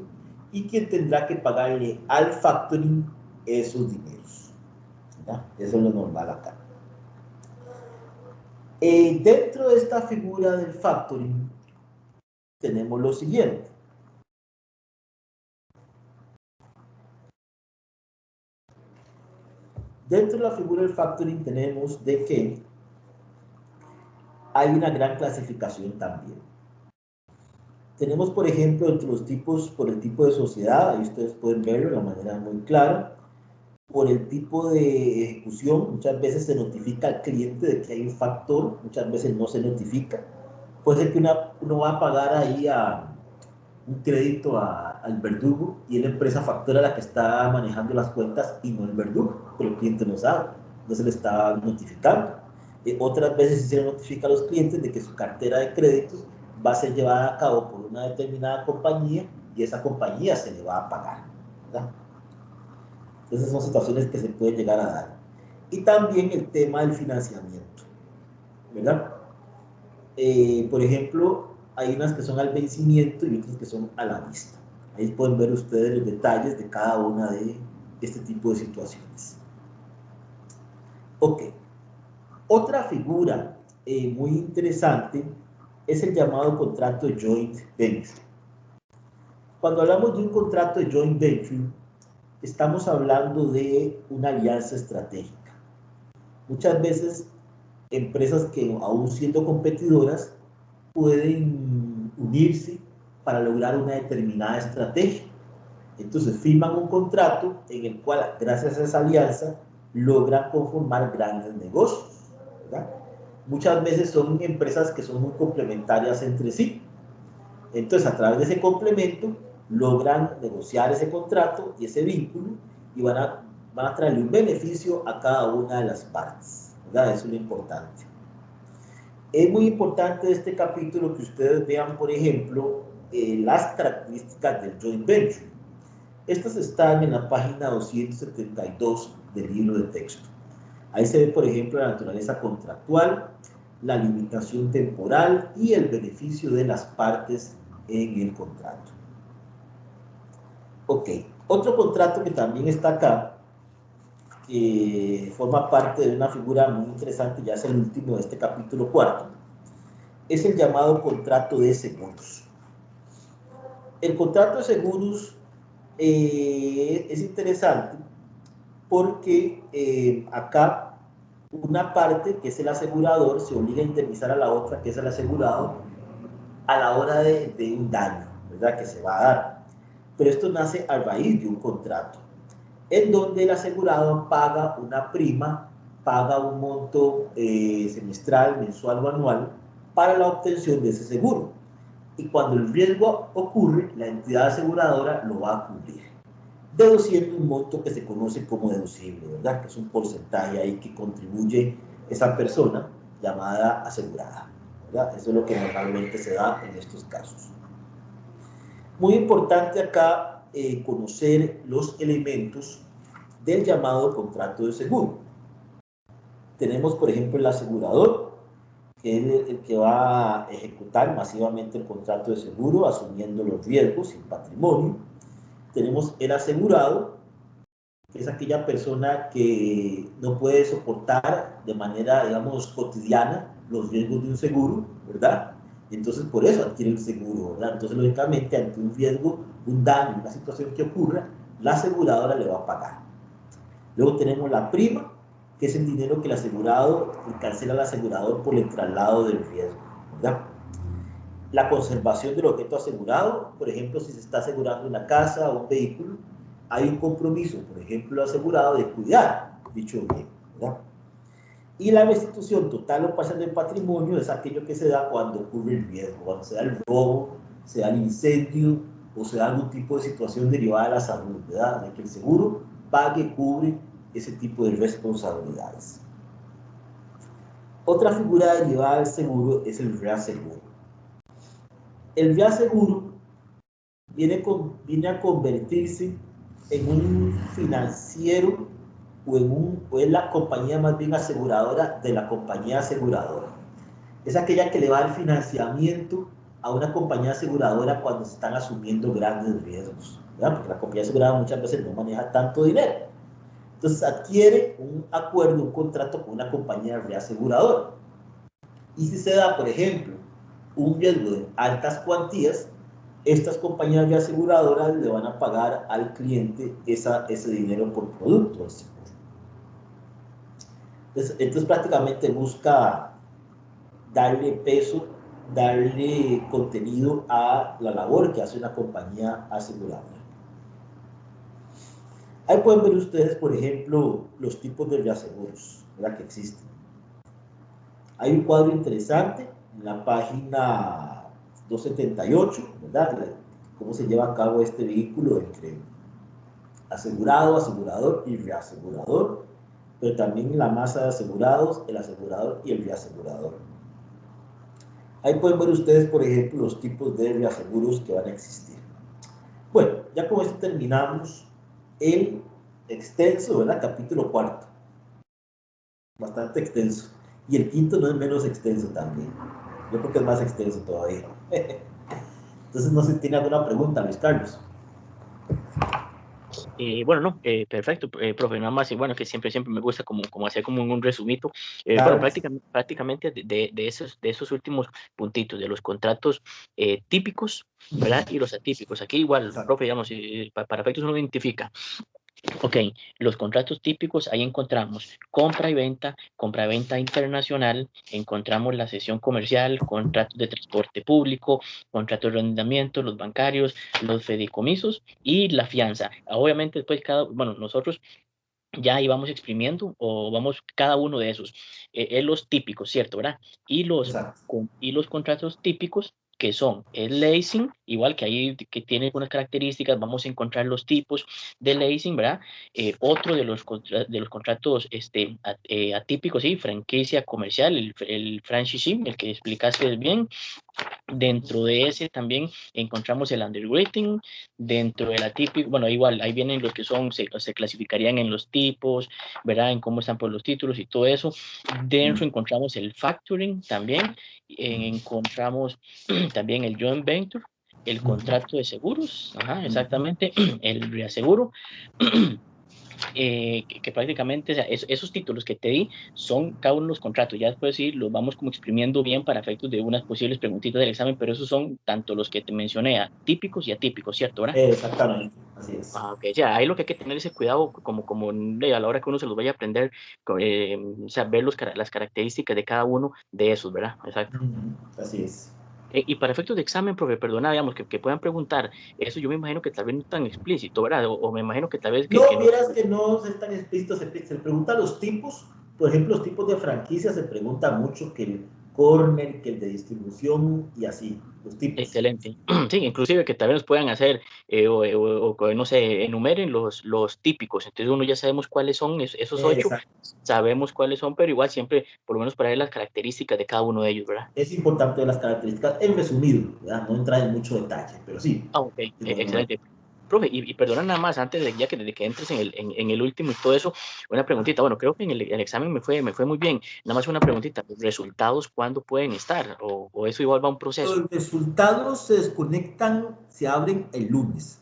y quien tendrá que pagarle al factoring esos dineros, ¿verdad? Eso es lo normal acá. Dentro de esta figura del factoring tenemos lo siguiente. Dentro de la figura del factoring tenemos de que hay una gran clasificación también. Tenemos, por ejemplo, entre los tipos, por el tipo de sociedad, ahí ustedes pueden verlo de una manera muy clara. Por el tipo de ejecución, muchas veces se notifica al cliente de que hay un factor, muchas veces no se notifica. Puede ser que uno va a pagar ahí un crédito al Verdugo y es la empresa factora la que está manejando las cuentas y no el Verdugo, pero el cliente no sabe, no se le está notificando. Otras veces se le notifica a los clientes de que su cartera de créditos va a ser llevada a cabo por una determinada compañía y esa compañía se le va a pagar, ¿verdad? Esas son situaciones que se pueden llegar a dar. Y también el tema del financiamiento, ¿verdad? Por ejemplo, hay unas que son al vencimiento y otras que son a la vista. Ahí pueden ver ustedes los detalles de cada una de este tipo de situaciones. Ok. Otra figura muy interesante es el llamado contrato de joint venture. Cuando hablamos de un contrato de joint venture, estamos hablando de una alianza estratégica. Muchas veces empresas que aún siendo competidoras pueden unirse para lograr una determinada estrategia. Entonces firman un contrato en el cual, gracias a esa alianza, logran conformar grandes negocios, ¿verdad? Muchas veces son empresas que son muy complementarias entre sí. Entonces, a través de ese complemento, logran negociar ese contrato y ese vínculo y van a traerle un beneficio a cada una de las partes, ¿verdad? Eso es lo importante. Es muy importante de este capítulo que ustedes vean, por ejemplo, las características del joint venture. Estas están en la página 272 del libro de texto. Ahí se ve, por ejemplo, la naturaleza contractual, la limitación temporal y el beneficio de las partes en el contrato. Ok, otro contrato que también está acá, que forma parte de una figura muy interesante, ya es el último de este capítulo 4, es el llamado contrato de seguros. El contrato de seguros es interesante porque acá una parte, que es el asegurador, se obliga a indemnizar a la otra, que es el asegurado, a la hora de un daño, ¿verdad?, que se va a dar. Pero esto nace a raíz de un contrato, en donde el asegurado paga una prima, paga un monto semestral, mensual o anual para la obtención de ese seguro. Y cuando el riesgo ocurre, la entidad aseguradora lo va a cubrir, deduciendo un monto que se conoce como deducible, ¿verdad?, que es un porcentaje ahí que contribuye esa persona llamada asegurada, ¿verdad? Eso es lo que normalmente se da en estos casos. Muy importante acá conocer los elementos del llamado contrato de seguro. Tenemos, por ejemplo, el asegurador, que es el que va a ejecutar masivamente el contrato de seguro, asumiendo los riesgos y el patrimonio. Tenemos el asegurado, que es aquella persona que no puede soportar de manera, digamos, cotidiana los riesgos de un seguro, ¿verdad? Entonces, por eso adquiere el seguro, ¿verdad? Entonces, lógicamente, ante un riesgo, un daño, una situación que ocurra, la aseguradora le va a pagar. Luego tenemos la prima, que es el dinero que el asegurado cancela al asegurador por el traslado del riesgo, ¿verdad? La conservación del objeto asegurado, por ejemplo, si se está asegurando una casa o un vehículo, hay un compromiso, por ejemplo, asegurado de cuidar dicho bien, ¿verdad? Y la restitución total o parcial del patrimonio es aquello que se da cuando ocurre el riesgo, cuando se da el robo, se da el incendio o se da algún tipo de situación derivada de la salud, ¿verdad? De que el seguro pague, cubre ese tipo de responsabilidades. Otra figura derivada del seguro es el reaseguro. El reaseguro viene a convertirse en un financiero o es la compañía más bien aseguradora de la compañía aseguradora. Es aquella que le va el financiamiento a una compañía aseguradora cuando se están asumiendo grandes riesgos, ¿verdad? Porque la compañía aseguradora muchas veces no maneja tanto dinero. Entonces adquiere un acuerdo, un contrato con una compañía reaseguradora. Y si se da, por ejemplo, un riesgo de altas cuantías, estas compañías reaseguradoras le van a pagar al cliente ese dinero por producto. Entonces prácticamente busca darle peso, darle contenido a la labor que hace una compañía aseguradora. Ahí pueden ver ustedes, por ejemplo, los tipos de reaseguros, ¿verdad?, que existen. Hay un cuadro interesante en la página 278, ¿verdad?, cómo se lleva a cabo este vehículo entre asegurado, asegurador y reasegurador, pero también la masa de asegurados, el asegurador y el reasegurador. Ahí pueden ver ustedes, por ejemplo, los tipos de reaseguros que van a existir. Bueno, ya con esto terminamos el extenso, ¿verdad?, capítulo cuarto. Bastante extenso. Y el quinto no es menos extenso también. Yo creo que es más extenso todavía. Entonces, no sé si tiene alguna pregunta, Luis Carlos. Bueno, no, perfecto, profe, nada más, y bueno, que siempre me gusta como hacer como un resumito. Bueno, Claro. prácticamente de esos últimos puntitos, de los contratos típicos, ¿verdad? Y los atípicos. Aquí igual, Exacto. profe, digamos, para efectos uno identifica. Ok, los contratos típicos, ahí encontramos compra y venta internacional, encontramos la cesión comercial, contratos de transporte público, contratos de arrendamiento, los bancarios, los fideicomisos y la fianza. Obviamente después bueno, nosotros ya íbamos exprimiendo o vamos cada uno de esos, los típicos, ¿cierto, verdad? Exacto. Y los contratos típicos que son el leasing, igual que ahí que tiene algunas características, vamos a encontrar los tipos de leasing, ¿verdad? Otro de los contratos atípicos, sí, franquicia comercial, el franchising, el que explicaste bien. Dentro de ese también encontramos el underwriting, dentro de la típica, bueno, igual, ahí vienen los que se clasificarían en los tipos, ¿verdad? En cómo están por los títulos y todo eso. Dentro encontramos el factoring también, encontramos también el joint venture, el contrato de seguros, ajá, exactamente, el reaseguro. que prácticamente, o sea, esos títulos que te di son cada uno de los contratos. Ya después sí los vamos como exprimiendo bien para efectos de unas posibles preguntitas del examen, pero esos son tanto los que te mencioné, típicos y atípicos, ¿cierto? ¿Verdad? Exactamente, así es. Ah, ok, ya, ahí lo que hay que tener ese cuidado, a la hora que uno se los vaya a aprender, o sea, ver las características de cada uno de esos, ¿verdad? Exacto. Ujú, así es. Y para efectos de examen, profe, perdona, digamos, que puedan preguntar, eso yo me imagino que tal vez no tan explícito, ¿verdad? O me imagino que tal vez que No, no. vieras que no es tan explícito, se pregunta los tipos, por ejemplo, los tipos de franquicias, se pregunta mucho que el corner, que el de distribución y así, los tipos. Excelente. Sí, inclusive que tal vez nos puedan hacer, no sé, enumeren los típicos. Entonces uno ya sabemos cuáles son esos 8, Exacto. sabemos cuáles son, pero igual siempre, por lo menos para ver las características de cada uno de ellos, ¿verdad? Es importante las características en resumido, ¿verdad? No entrar en mucho detalle, pero sí. Ah, ok, De todas maneras. excelente. Profe, y perdona nada más, antes de ya que desde que entres en el último y todo eso, una preguntita. Bueno, creo que en el examen me fue muy bien. Nada más una preguntita. ¿Los resultados cuándo pueden estar? ¿O eso igual va a un proceso? Los resultados se desconectan, se abren el lunes.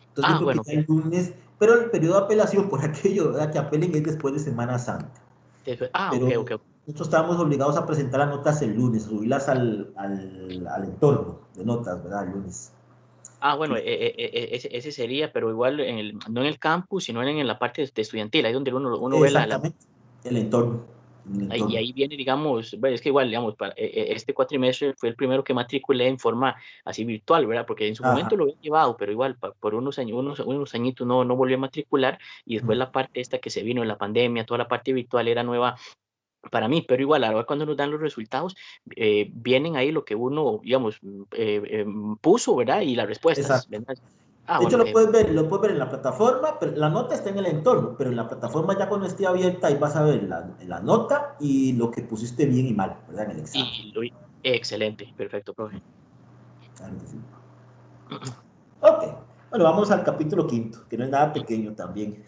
Entonces yo Ah, creo que bueno, ya ok. el lunes, pero el periodo de apelación por aquello, ¿verdad? Que apelen es después de Semana Santa. Ok, Pero ok. nosotros estábamos obligados a presentar las notas el lunes, subirlas al entorno de notas, ¿verdad? El lunes. Ah, bueno, ese sería, pero igual no en el campus, sino en la parte de estudiantil, ahí donde uno ve Exactamente, el entorno. El y entorno. ahí viene, digamos, bueno, es que igual, digamos, este cuatrimestre fue el primero que matriculé en forma así virtual, ¿verdad? Porque en su momento Ajá. lo había llevado, pero igual por unos años, unos añitos no volví a matricular, y después la parte esta que se vino en la pandemia, toda la parte virtual era nueva para mí, pero igual, ahora cuando nos dan los resultados, vienen ahí lo que uno, digamos, puso, ¿verdad? Y las respuestas, Exacto. ¿verdad? Ah, De hecho, bueno, ok. lo puedes ver en la plataforma, pero la nota está en el entorno, pero en la plataforma ya cuando esté abierta, ahí vas a ver la nota y lo que pusiste bien y mal, ¿verdad? En el examen. Excelente, perfecto, profe. Claro que sí. Ok, bueno, vamos al capítulo quinto, que no es nada pequeño también.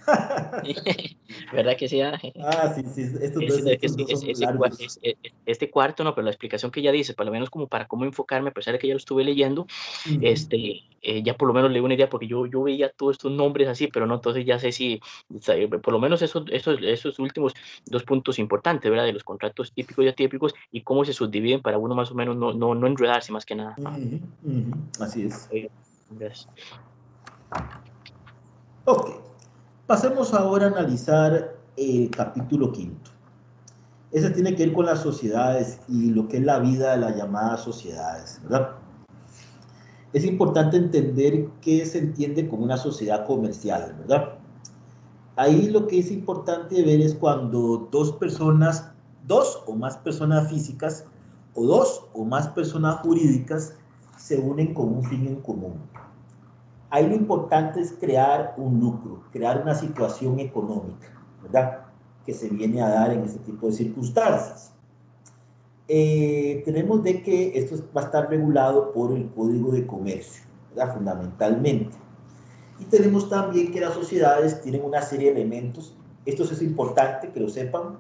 ¿Verdad que sí? Ah, sí, sí, Es estos que dos son largos. este cuarto, no, pero la explicación que ella dice, por lo menos como para cómo enfocarme, a pesar de que ya lo estuve leyendo, Ujú, ya por lo menos le doy una idea, porque yo veía todos estos nombres así, pero no, entonces ya sé si, o sea, por lo menos esos últimos 2 puntos importantes, ¿verdad? De los contratos típicos y atípicos y cómo se subdividen para uno más o menos no enredarse más que nada. Ajá. ujú, ujú, así es. Oiga, gracias. Ok, pasemos ahora a analizar el capítulo quinto. Ese tiene que ver con las sociedades y lo que es la vida de las llamadas sociedades, ¿verdad? Es importante entender qué se entiende como una sociedad comercial, ¿verdad? Ahí lo que es importante ver es cuando dos personas, dos o más personas físicas o dos o más personas jurídicas se unen con un fin en común. Ahí lo importante es crear un lucro, crear una situación económica, ¿verdad? Que se viene a dar en este tipo de circunstancias. Tenemos de que esto va a estar regulado por el Código de Comercio, ¿verdad? Fundamentalmente. Y tenemos también que las sociedades tienen una serie de elementos, esto es importante que lo sepan,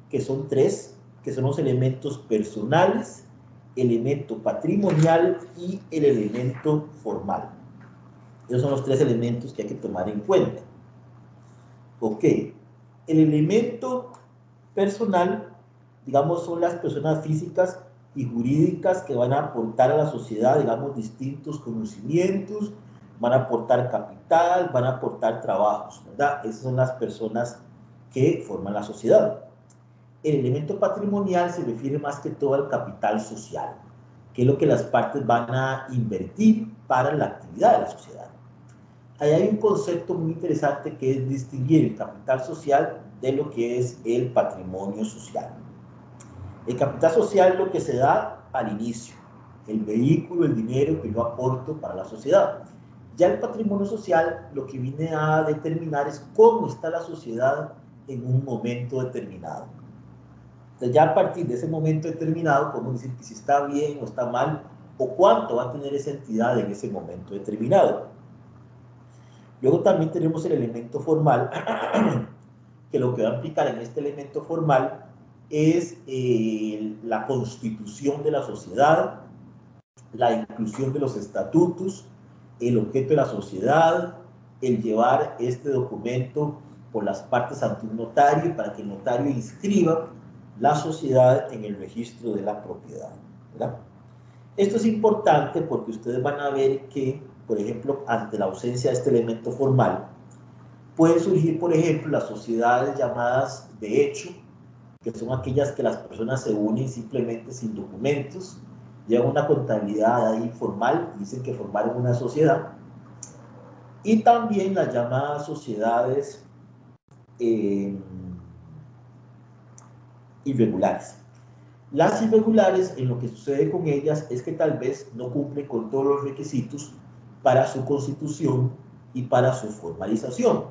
que son tres, que son los elementos personales, elemento patrimonial y el elemento formal. Esos son los tres elementos que hay que tomar en cuenta. Ok, el elemento personal, digamos, son las personas físicas y jurídicas que van a aportar a la sociedad, digamos, distintos conocimientos, van a aportar capital, van a aportar trabajos, ¿verdad? Esas son las personas que forman la sociedad. El elemento patrimonial se refiere más que todo al capital social, que es lo que las partes van a invertir para la actividad de la sociedad. Ahí hay un concepto muy interesante que es distinguir el capital social de lo que es el patrimonio social. El capital social es lo que se da al inicio, el vehículo, el dinero que yo aporto para la sociedad. Ya el patrimonio social lo que viene a determinar es cómo está la sociedad en un momento determinado. Entonces ya a partir de ese momento determinado podemos decir que si está bien o está mal o cuánto va a tener esa entidad en ese momento determinado. Luego también tenemos el elemento formal, que lo que va a implicar en este elemento formal es la constitución de la sociedad, la inclusión de los estatutos, el objeto de la sociedad, el llevar este documento por las partes ante un notario para que el notario inscriba la sociedad en el registro de la propiedad, ¿verdad? Esto es importante porque ustedes van a ver que, por ejemplo, ante la ausencia de este elemento formal, pueden surgir, por ejemplo, las sociedades llamadas de hecho, que son aquellas que las personas se unen simplemente sin documentos, llevan una contabilidad ahí formal, dicen que formaron una sociedad, y también las llamadas sociedades irregulares. Las irregulares, en lo que sucede con ellas es que tal vez no cumplen con todos los requisitos para su constitución y para su formalización.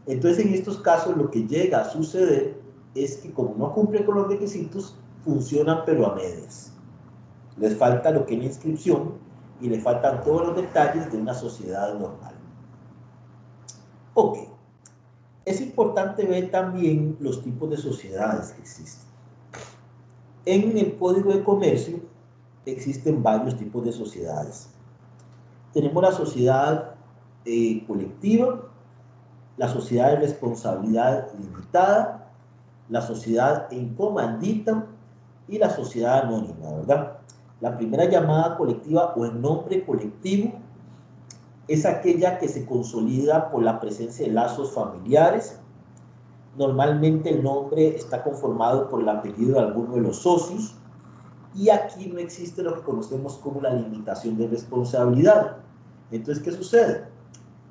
Entonces, en estos casos, lo que llega a suceder es que como no cumplen con los requisitos, funcionan pero a medias. Les falta lo que es la inscripción y le faltan todos los detalles de una sociedad normal. Ok. Es importante ver también los tipos de sociedades que existen. En el Código de Comercio existen varios tipos de sociedades. Tenemos la sociedad colectiva, la sociedad de responsabilidad limitada, la sociedad en comandita y la sociedad anónima, ¿verdad? La primera llamada colectiva o el nombre colectivo es aquella que se consolida por la presencia de lazos familiares. Normalmente el nombre está conformado por el apellido de alguno de los socios y aquí no existe lo que conocemos como la limitación de responsabilidad. Entonces, ¿qué sucede?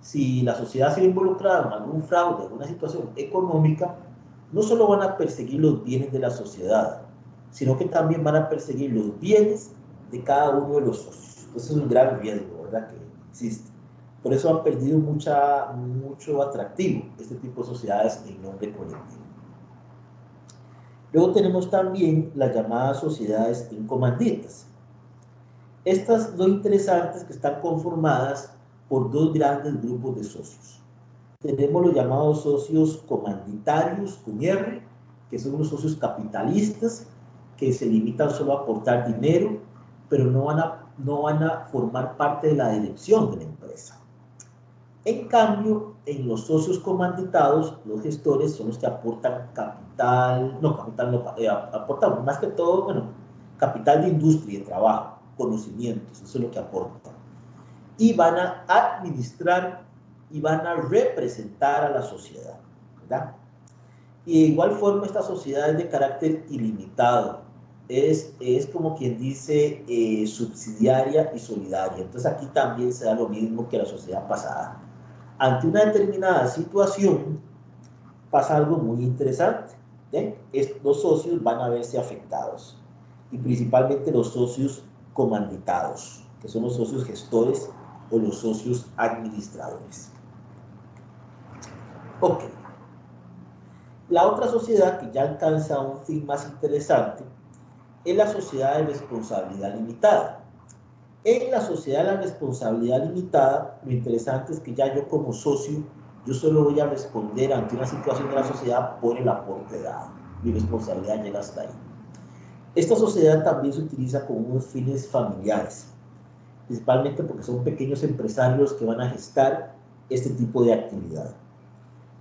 Si la sociedad se ve involucrada en algún fraude, en alguna situación económica, no solo van a perseguir los bienes de la sociedad, sino que también van a perseguir los bienes de cada uno de los socios. Entonces es un gran riesgo, ¿verdad?, que existe. Por eso han perdido mucho atractivo este tipo de sociedades en nombre colectivo. Luego tenemos también las llamadas sociedades en comanditas. Estas lo interesante es que están conformadas por dos grandes grupos de socios. Tenemos los llamados socios comanditarios, con R, que son los socios capitalistas, que se limitan solo a aportar dinero, pero no van a formar parte de la dirección de la empresa. En cambio, en los socios comanditados, los gestores son los que aportan aportan más que todo, bueno, capital de industria y de trabajo, conocimientos, eso es lo que aportan. Y van a administrar y van a representar a la sociedad, ¿verdad? Y de igual forma, esta sociedad es de carácter ilimitado, es como quien dice subsidiaria y solidaria. Entonces aquí también se da lo mismo que la sociedad pasada. Ante una determinada situación pasa algo muy interesante. Los socios van a verse afectados y principalmente los socios comanditados, que son los socios gestores o los socios administradores. Ok. La otra sociedad que ya alcanza un fin más interesante es la sociedad de responsabilidad limitada. En la sociedad de la responsabilidad limitada, lo interesante es que ya yo como socio, yo solo voy a responder ante una situación de la sociedad por el aporte dado. Mi responsabilidad llega hasta ahí. Esta sociedad también se utiliza con unos fines familiares, principalmente porque son pequeños empresarios que van a gestar este tipo de actividad.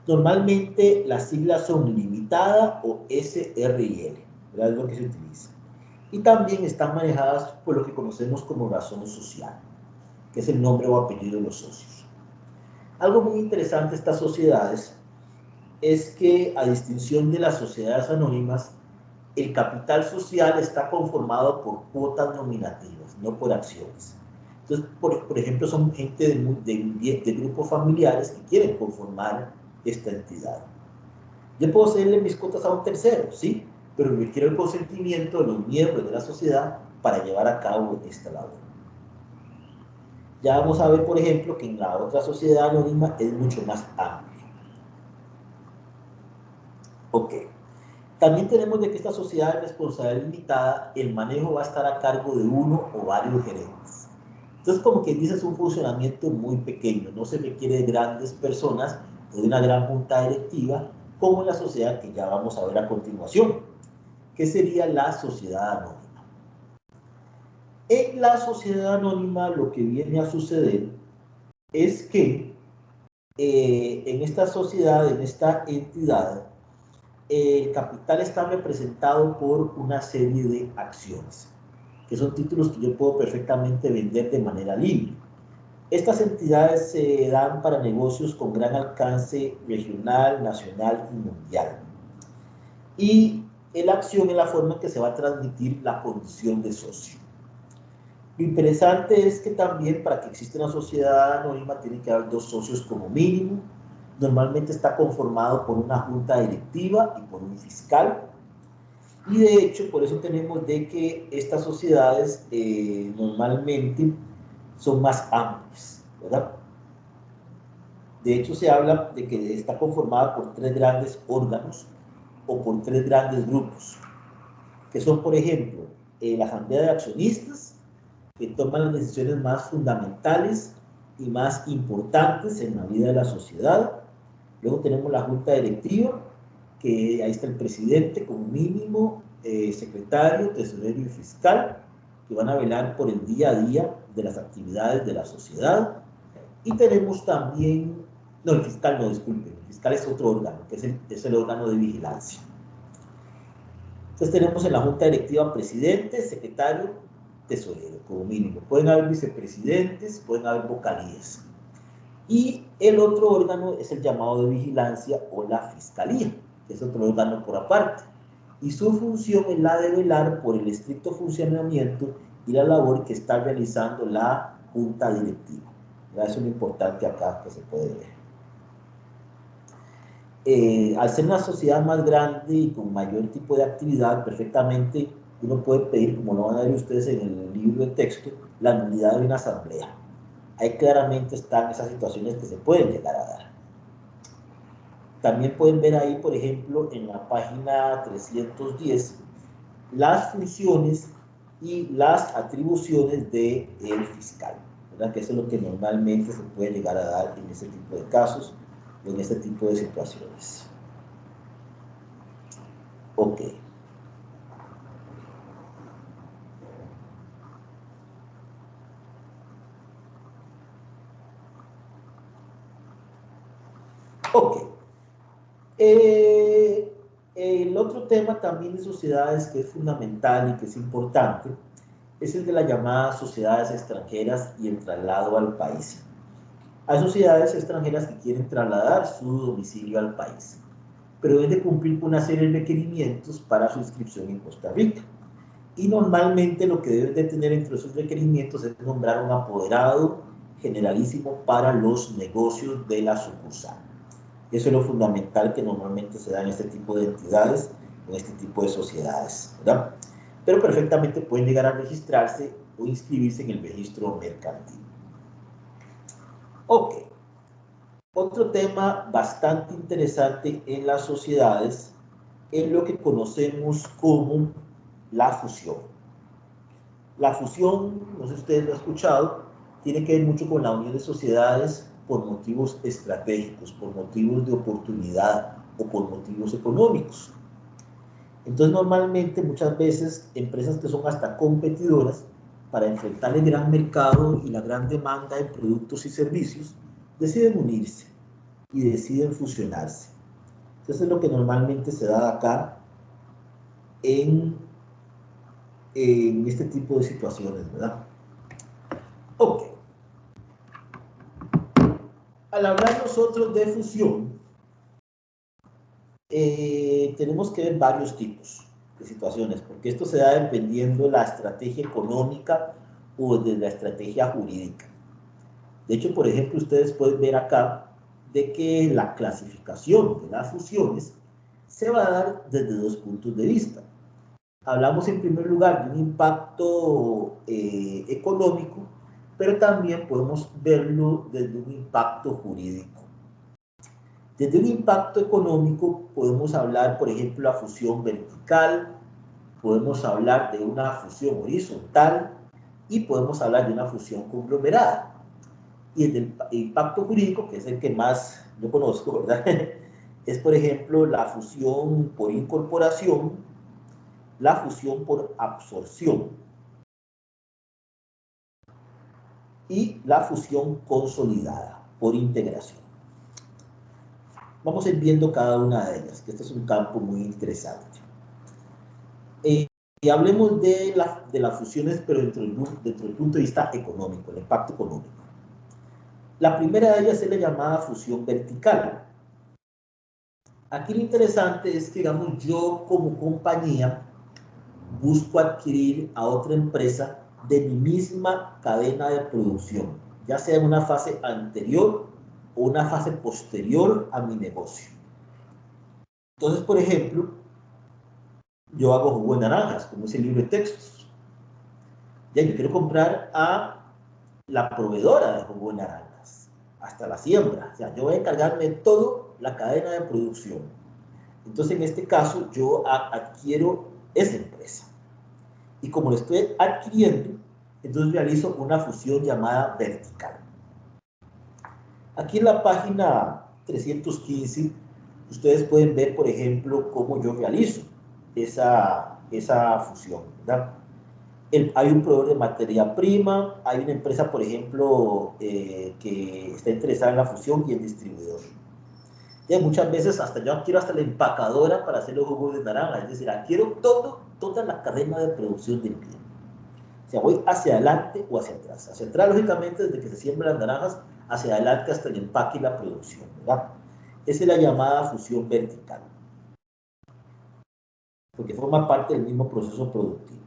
Normalmente las siglas son limitada o SRL, ¿verdad? Es lo que se utiliza. Y también están manejadas por lo que conocemos como razón social, que es el nombre o apellido de los socios. Algo muy interesante de estas sociedades es que, a distinción de las sociedades anónimas, el capital social está conformado por cuotas nominativas, no por acciones. Entonces, por ejemplo, son gente de grupos familiares que quieren conformar esta entidad. Yo puedo cederle mis cuotas a un tercero, ¿sí? Pero requiero el consentimiento de los miembros de la sociedad para llevar a cabo esta labor. Ya vamos a ver, por ejemplo, que en la otra sociedad anónima es mucho más amplio. Ok. También tenemos de que esta sociedad de responsabilidad limitada, el manejo va a estar a cargo de uno o varios gerentes. Entonces, como que dice, es un funcionamiento muy pequeño, no se requiere de grandes personas o de una gran junta directiva, como en la sociedad que ya vamos a ver a continuación, que sería la sociedad anónima. En la sociedad anónima lo que viene a suceder es que en esta sociedad, en esta entidad, el capital está representado por una serie de acciones, que son títulos que yo puedo perfectamente vender de manera libre. Estas entidades se dan para negocios con gran alcance regional, nacional y mundial. Y la acción es la forma en que se va a transmitir la condición de socio. Lo interesante es que también para que exista una sociedad anónima tiene que haber 2 socios como mínimo. Normalmente está conformado por una junta directiva y por un fiscal. Y de hecho, por eso tenemos de que estas sociedades normalmente son más amplias, ¿verdad? De hecho, se habla de que está conformada por 3 grandes órganos o por 3 grandes grupos, que son, por ejemplo, la asamblea de accionistas, que toman las decisiones más fundamentales y más importantes en la vida de la sociedad. Luego tenemos la junta directiva, que ahí está el presidente como mínimo, secretario, tesorero y fiscal, que van a velar por el día a día de las actividades de la sociedad. Y tenemos también, no, el fiscal no, disculpen, el fiscal es otro órgano, que es el órgano de vigilancia. Entonces tenemos en la junta directiva presidente, secretario, tesorero, como mínimo. Pueden haber vicepresidentes, pueden haber vocalías. Y el otro órgano es el llamado de vigilancia o la fiscalía, que es otro órgano por aparte. Y su función es la de velar por el estricto funcionamiento y la labor que está realizando la junta directiva. Eso es lo importante acá que se puede ver. Al ser una sociedad más grande y con mayor tipo de actividad, perfectamente uno puede pedir, como lo van a ver ustedes en el libro de texto, la nulidad de una asamblea. Ahí claramente están esas situaciones que se pueden llegar a dar. También pueden ver ahí, por ejemplo, en la página 310, las funciones y las atribuciones del fiscal, ¿verdad? Que eso es lo que normalmente se puede llegar a dar en este tipo de casos, en este tipo de situaciones. Ok. Ok. El otro tema también de sociedades que es fundamental y que es importante es el de las llamadas sociedades extranjeras y el traslado al país. Hay sociedades extranjeras que quieren trasladar su domicilio al país, pero deben de cumplir con una serie de requerimientos para su inscripción en Costa Rica. Y normalmente lo que deben de tener entre esos requerimientos es nombrar un apoderado generalísimo para los negocios de la sucursal. Eso es lo fundamental que normalmente se da en este tipo de entidades, en este tipo de sociedades, ¿verdad? Pero perfectamente pueden llegar a registrarse o inscribirse en el registro mercantil. Ok. Otro tema bastante interesante en las sociedades es lo que conocemos como la fusión. La fusión, no sé si ustedes lo han escuchado, tiene que ver mucho con la unión de sociedades por motivos estratégicos, por motivos de oportunidad o por motivos económicos. Entonces, normalmente, muchas veces, empresas que son hasta competidoras, para enfrentar el gran mercado y la gran demanda de productos y servicios, deciden unirse y deciden fusionarse. Eso es lo que normalmente se da acá en este tipo de situaciones, ¿verdad? Ok. Al hablar nosotros de fusión, tenemos que ver varios tipos de situaciones, porque esto se da dependiendo de la estrategia económica o de la estrategia jurídica. De hecho, por ejemplo, ustedes pueden ver acá de que la clasificación de las fusiones se va a dar desde 2 puntos de vista. Hablamos en primer lugar de un impacto económico, pero también podemos verlo desde un impacto jurídico. Desde un impacto económico podemos hablar, por ejemplo, de la fusión vertical, podemos hablar de una fusión horizontal y podemos hablar de una fusión conglomerada. Y desde el impacto jurídico, que es el que más yo conozco, ¿verdad? Es, por ejemplo, la fusión por incorporación, la fusión por absorción y la fusión consolidada por integración. Vamos a ir viendo cada una de ellas, que este es un campo muy interesante. Y hablemos de las fusiones, pero dentro del punto de vista económico, el impacto económico. La primera de ellas es la llamada fusión vertical. Aquí lo interesante es que, digamos, yo como compañía busco adquirir a otra empresa de mi misma cadena de producción, ya sea en una fase anterior o una fase posterior a mi negocio. Entonces, por ejemplo, yo hago jugo de naranjas, como ese libro de textos. Ya yo quiero comprar a la proveedora de jugo de naranjas, hasta la siembra. O sea, yo voy a encargarme de toda la cadena de producción. Entonces, en este caso, yo adquiero esa empresa. Y como lo estoy adquiriendo, entonces realizo una fusión llamada vertical. Aquí en la página 315, ustedes pueden ver, por ejemplo, cómo yo realizo esa fusión, ¿verdad? Hay un proveedor de materia prima, hay una empresa, por ejemplo, que está interesada en la fusión y el distribuidor. Y muchas veces yo quiero hasta la empacadora para hacer los jugos de naranja, es decir, quiero toda la cadena de producción del cliente. O sea, voy hacia adelante o hacia atrás. Hacia atrás, lógicamente, desde que se siembran las naranjas, hacia adelante hasta el empaque y la producción, ¿verdad? Esa es la llamada fusión vertical, porque forma parte del mismo proceso productivo.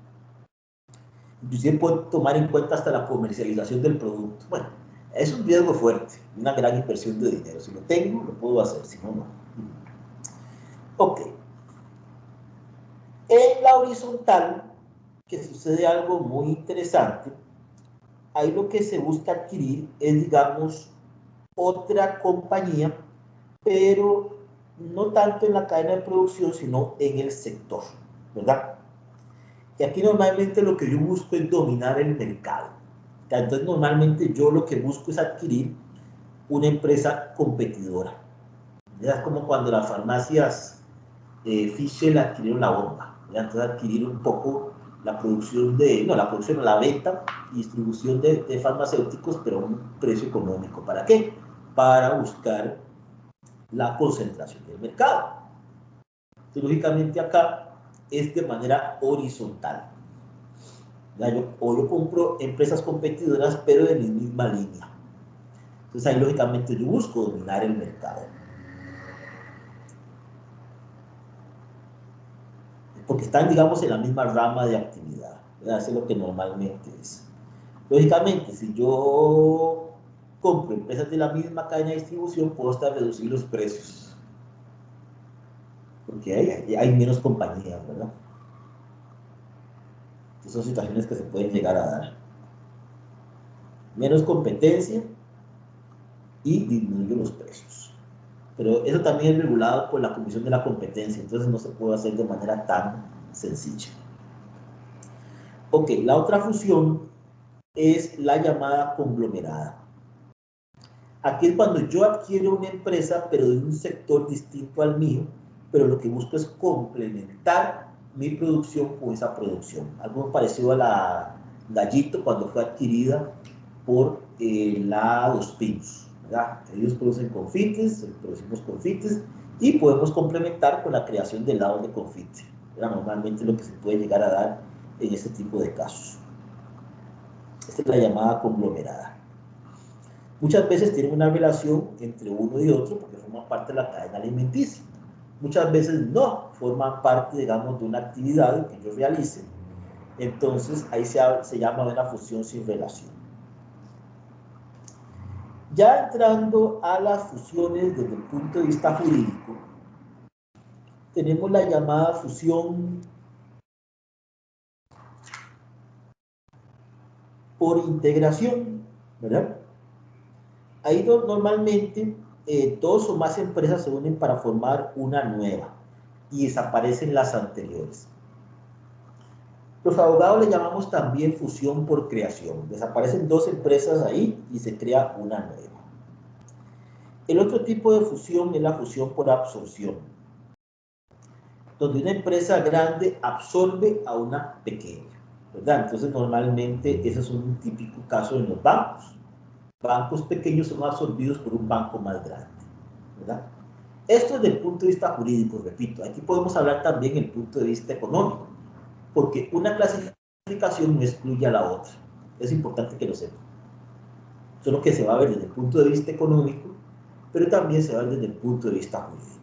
Inclusive puedo tomar en cuenta hasta la comercialización del producto. Bueno, es un riesgo fuerte, una gran inversión de dinero. Si lo tengo, lo puedo hacer, si no, no. Ok. En la horizontal, que sucede algo muy interesante, ahí lo que se busca adquirir es, digamos, otra compañía, pero no tanto en la cadena de producción, sino en el sector, ¿verdad? Y aquí normalmente lo que yo busco es dominar el mercado. Entonces, normalmente yo lo que busco es adquirir una empresa competidora. Es como cuando las farmacias Fisher adquirieron la bomba. Entonces, adquirir un poco la producción la venta y distribución de farmacéuticos, pero a un precio económico. ¿Para qué? Para buscar la concentración del mercado. Entonces, lógicamente acá es de manera horizontal. Yo compro empresas competidoras, pero de mi misma línea. Entonces ahí lógicamente yo busco dominar el mercado. Porque están, digamos, en la misma rama de actividad. ¿Verdad? Eso es lo que normalmente es. Lógicamente, si yo compro empresas de la misma cadena de distribución, puedo hasta reducir los precios. Porque hay menos compañías, ¿verdad? Entonces son situaciones que se pueden llegar a dar. Menos competencia y disminuyo los precios. Pero eso también es regulado por la Comisión de la Competencia, entonces no se puede hacer de manera tan sencilla. Ok, la otra fusión es la llamada conglomerada. Aquí es cuando yo adquiero una empresa, pero de un sector distinto al mío, pero lo que busco es complementar mi producción con esa producción. Algo parecido a la Gallito cuando fue adquirida por la Dos Pinos, ¿verdad? Ellos producen confites, producimos confites y podemos complementar con la creación de helados de confite. Normalmente lo que se puede llegar a dar en este tipo de casos. Esta es la llamada conglomerada. Muchas veces tienen una relación entre uno y otro porque forman parte de la cadena alimenticia. Muchas veces no forman parte, digamos, de una actividad que yo realice. Entonces, ahí se llama una fusión sin relación. Ya entrando a las fusiones desde el punto de vista jurídico, tenemos la llamada fusión por integración, ¿verdad? Ahí normalmente dos o más empresas se unen para formar una nueva y desaparecen las anteriores. Los abogados le llamamos también fusión por creación. Desaparecen dos empresas ahí y se crea una nueva. El otro tipo de fusión es la fusión por absorción, donde una empresa grande absorbe a una pequeña, ¿verdad? Entonces, normalmente ese es un típico caso en los bancos. Bancos pequeños son absorbidos por un banco más grande, ¿verdad? Esto desde el punto de vista jurídico, repito. Aquí podemos hablar también desde el punto de vista económico, porque una clasificación no excluye a la otra. Es importante que lo sepan. Solo que se va a ver desde el punto de vista económico, pero también se va a ver desde el punto de vista jurídico.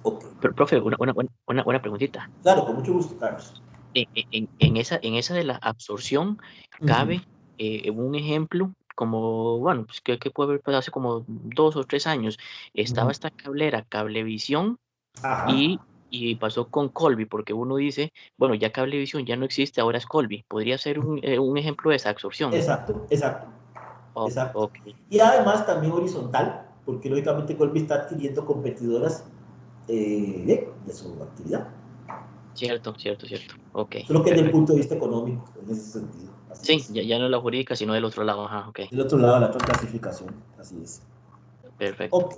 Okay. Pero, profe, una preguntita. Claro, con mucho gusto, Carlos. En esa de la absorción, cabe un ejemplo como, bueno, pues que puede haber pasado hace como 2 o 3 años. Estaba esta cablera, Cablevisión, Ajá. y pasó con Colby, porque uno dice, bueno, ya Cablevisión ya no existe, ahora es Colby. ¿Podría ser un ejemplo de esa absorción? Exacto, exacto, Oh, exacto. okey, Y además también horizontal, porque lógicamente Colby está adquiriendo competidoras de su actividad. cierto, cierto, cierto. Okey, Solo que desde el perfecto. punto de vista económico, en ese sentido. Así Sí, es. ya no es la jurídica, sino del otro lado. Ajá, okey, Del otro lado, la otra clasificación. Así es. perfecto. Ok.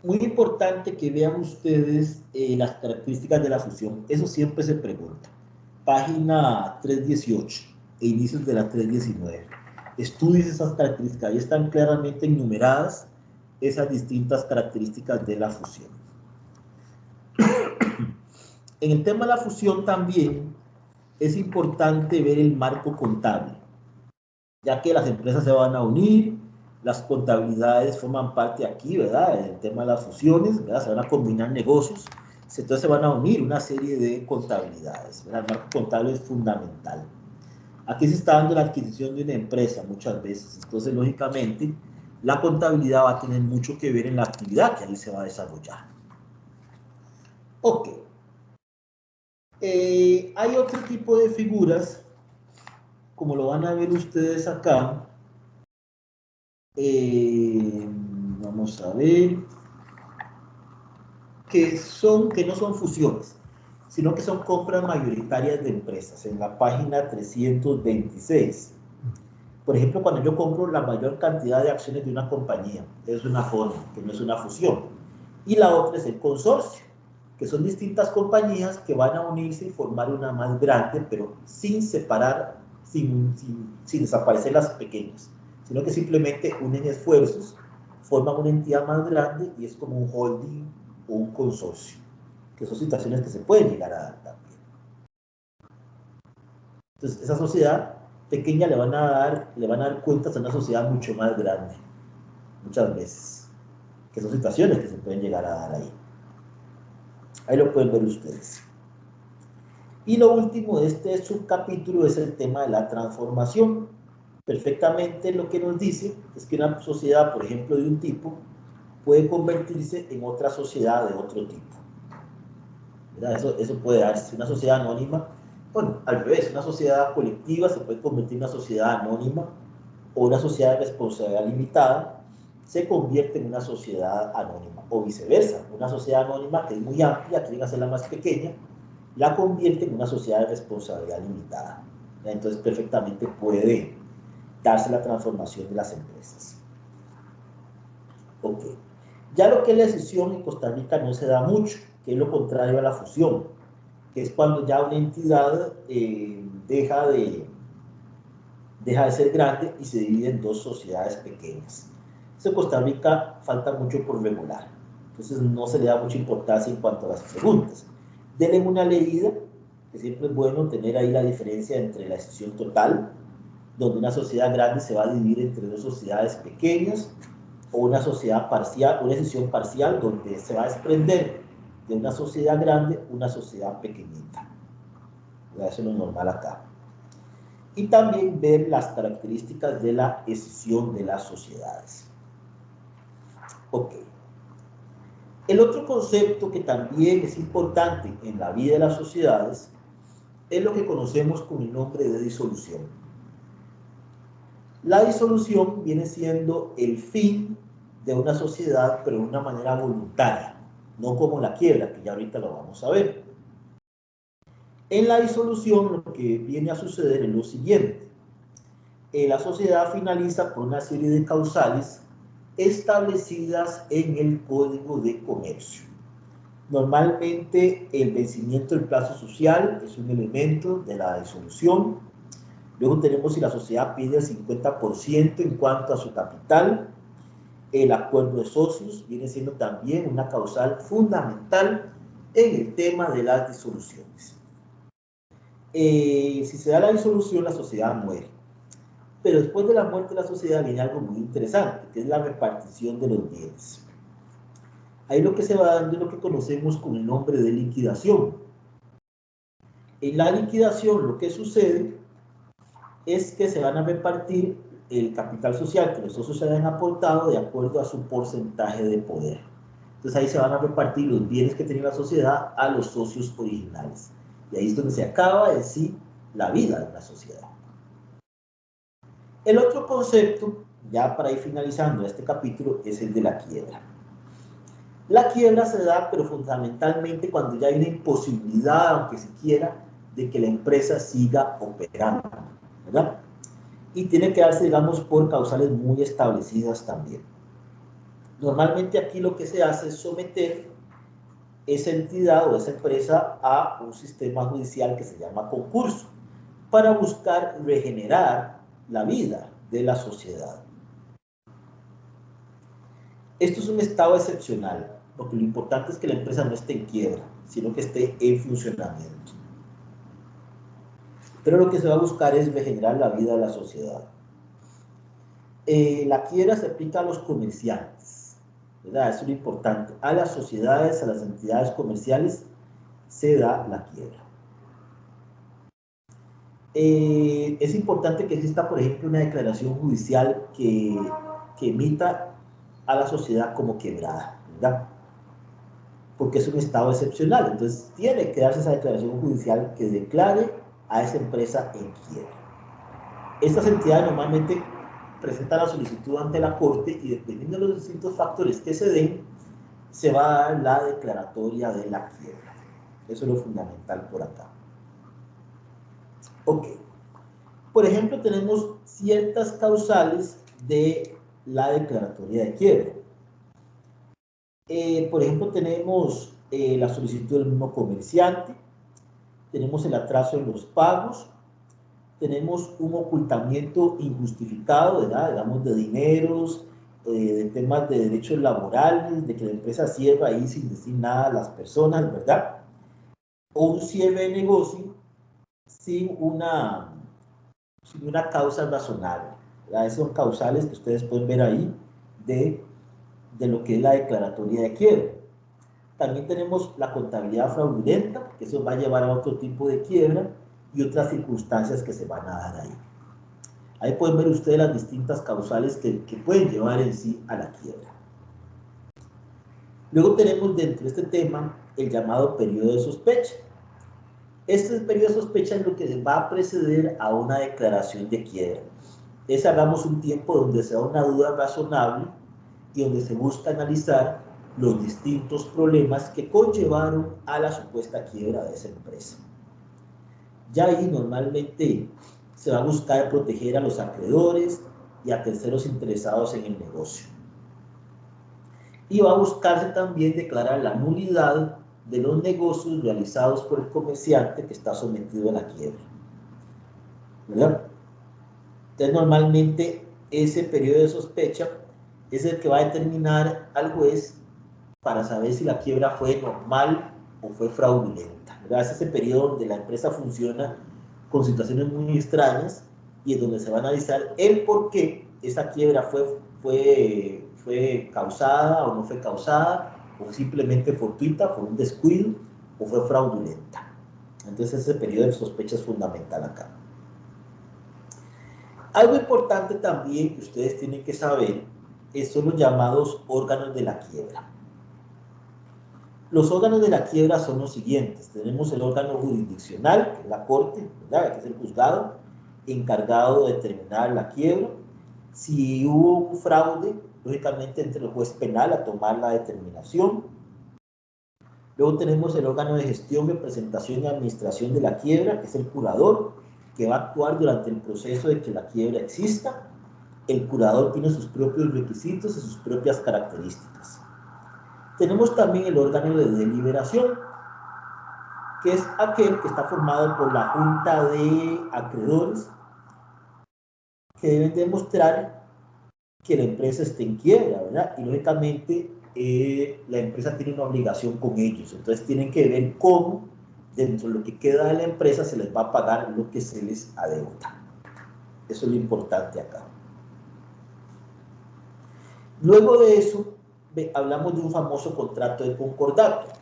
Muy importante que vean ustedes las características de la fusión. Eso siempre se pregunta. Página 318 e inicios de la 319. Estudies esas características. Ahí están claramente enumeradas esas distintas características de la fusión. En el tema de la fusión también es importante ver el marco contable, ya que las empresas se van a unir, las contabilidades forman parte aquí, ¿verdad? El tema de las fusiones, ¿verdad? Se van a combinar negocios, entonces se van a unir una serie de contabilidades, ¿verdad? El marco contable es fundamental. Aquí se está dando la adquisición de una empresa muchas veces, entonces lógicamente la contabilidad va a tener mucho que ver en la actividad que ahí se va a desarrollar. Ok. Hay otro tipo de figuras, como lo van a ver ustedes acá. Vamos a ver, que no son fusiones, sino que son compras mayoritarias de empresas, en la página 326. Por ejemplo, cuando yo compro la mayor cantidad de acciones de una compañía, es una forma, que no es una fusión. Y la otra es el consorcio, que son distintas compañías que van a unirse y formar una más grande, pero sin separar, sin desaparecer las pequeñas, sino que simplemente unen esfuerzos, forman una entidad más grande y es como un holding o un consorcio, que son situaciones que se pueden llegar a dar también. Entonces, esa sociedad pequeña le van a dar cuentas a una sociedad mucho más grande, muchas veces, que son situaciones que se pueden llegar a dar ahí. Ahí lo pueden ver ustedes. Y lo último de este subcapítulo es el tema de la transformación. Perfectamente lo que nos dice es que una sociedad, por ejemplo, de un tipo, puede convertirse en otra sociedad de otro tipo. Eso puede darse. Una sociedad anónima, bueno, al revés, una sociedad colectiva se puede convertir en una sociedad anónima, o una sociedad de responsabilidad limitada se convierte en una sociedad anónima, o viceversa. Una sociedad anónima que es muy amplia, quieren hacerla más pequeña, la convierte en una sociedad de responsabilidad limitada. Entonces perfectamente puede darse la transformación de las empresas. Ok. Ya lo que es la escisión en Costa Rica no se da mucho, que es lo contrario a la fusión, que es cuando ya una entidad deja de ser grande y se divide en dos sociedades pequeñas. Eso en Costa Rica falta mucho por regular, entonces no se le da mucha importancia en cuanto a las preguntas. Denle una leída, que siempre es bueno tener ahí la diferencia entre la escisión total, donde una sociedad grande se va a dividir entre dos sociedades pequeñas, o una sociedad parcial, una escisión parcial, donde se va a desprender de una sociedad grande una sociedad pequeñita. Eso es lo normal acá. Y también ver las características de la escisión de las sociedades. Ok. El otro concepto que también es importante en la vida de las sociedades es lo que conocemos con el nombre de disolución. La disolución viene siendo el fin de una sociedad, pero de una manera voluntaria, no como la quiebra, que ya ahorita lo vamos a ver. En la disolución lo que viene a suceder es lo siguiente. La sociedad finaliza por una serie de causales establecidas en el Código de Comercio. Normalmente el vencimiento del plazo social es un elemento de la disolución. Luego tenemos si la sociedad pide el 50% en cuanto a su capital, El acuerdo de socios viene siendo también una causal fundamental en el tema de las disoluciones. Si se da la disolución, la sociedad muere. Pero después de la muerte de la sociedad viene algo muy interesante, que es la repartición de los bienes. Ahí lo que se va dando es lo que conocemos con el nombre de liquidación. En la liquidación lo que sucede es que se van a repartir el capital social que los socios se hayan aportado de acuerdo a su porcentaje de poder. Entonces ahí se van a repartir los bienes que tenía la sociedad a los socios originales. Y ahí es donde se acaba en sí la vida de la sociedad. El otro concepto, ya para ir finalizando este capítulo, es el de la quiebra. La quiebra se da, pero fundamentalmente cuando ya hay una imposibilidad, aunque siquiera, de que la empresa siga operando, ¿verdad? Y tiene que darse, digamos, por causales muy establecidas también. Normalmente aquí lo que se hace es someter esa entidad o esa empresa a un sistema judicial que se llama concurso, para buscar regenerar la vida de la sociedad. Esto es un estado excepcional, porque lo importante es que la empresa no esté en quiebra, sino que esté en funcionamiento. Pero lo que se va a buscar es regenerar la vida de la sociedad. La quiebra se aplica a los comerciantes, ¿verdad? Eso es lo importante. A las sociedades, a las entidades comerciales, se da la quiebra. Es importante que exista, por ejemplo, una declaración judicial que emita a la sociedad como quebrada, ¿verdad? Porque es un estado excepcional. Entonces, tiene que darse esa declaración judicial que declare a esa empresa en quiebra. Estas entidades normalmente presentan la solicitud ante la Corte y dependiendo de los distintos factores que se den, se va a dar la declaratoria de la quiebra. Eso es lo fundamental por acá. Ok. Por ejemplo, tenemos ciertas causales de la declaratoria de quiebra. Por ejemplo, tenemos la solicitud del mismo comerciante, tenemos el atraso en los pagos, tenemos un ocultamiento injustificado, ¿verdad? Digamos, de dineros, de temas de derechos laborales, de que la empresa cierra ahí sin decir nada a las personas, ¿verdad? O un cierre de negocio sin una causa razonable, ¿verdad? Esos son causales que ustedes pueden ver ahí de lo que es la declaratoria de quiebra. También tenemos la contabilidad fraudulenta, que eso va a llevar a otro tipo de quiebra y otras circunstancias que se van a dar ahí. Ahí pueden ver ustedes las distintas causales que pueden llevar en sí a la quiebra. Luego tenemos dentro de este tema el llamado periodo de sospecha. Este periodo de sospecha es lo que va a preceder a una declaración de quiebra. Es, hagamos un tiempo donde se da una duda razonable y donde se busca analizar los distintos problemas que conllevaron a la supuesta quiebra de esa empresa. Ya ahí normalmente se va a buscar proteger a los acreedores y a terceros interesados en el negocio. Y va a buscarse también declarar la nulidad de los negocios realizados por el comerciante que está sometido a la quiebra, ¿verdad? Entonces, normalmente ese periodo de sospecha es el que va a determinar al juez para saber si la quiebra fue normal o fue fraudulenta, ¿verdad? Es ese periodo donde la empresa funciona con situaciones muy extrañas y es donde se va a analizar el por qué esa quiebra fue causada o no fue causada, o simplemente fortuita, fue un descuido o fue fraudulenta. Entonces ese periodo de sospecha es fundamental acá. Algo importante también que ustedes tienen que saber son los llamados órganos de la quiebra. Los órganos de la quiebra son los siguientes. Tenemos el órgano jurisdiccional, que es la corte, ¿verdad? Que es el juzgado, encargado de determinar la quiebra. Si hubo un fraude, lógicamente entre el juez penal a tomar la determinación. Luego tenemos el órgano de gestión, representación y administración de la quiebra, que es el curador, que va a actuar durante el proceso de que la quiebra exista. El curador tiene sus propios requisitos y sus propias características. Tenemos también el órgano de deliberación, que es aquel que está formado por la junta de acreedores, que deben demostrar que la empresa esté en quiebra, ¿verdad? Y lógicamente la empresa tiene una obligación con ellos, entonces tienen que ver cómo dentro de lo que queda de la empresa se les va a pagar lo que se les adeuda. Eso es lo importante acá. Luego de eso, hablamos de un famoso contrato de concordato.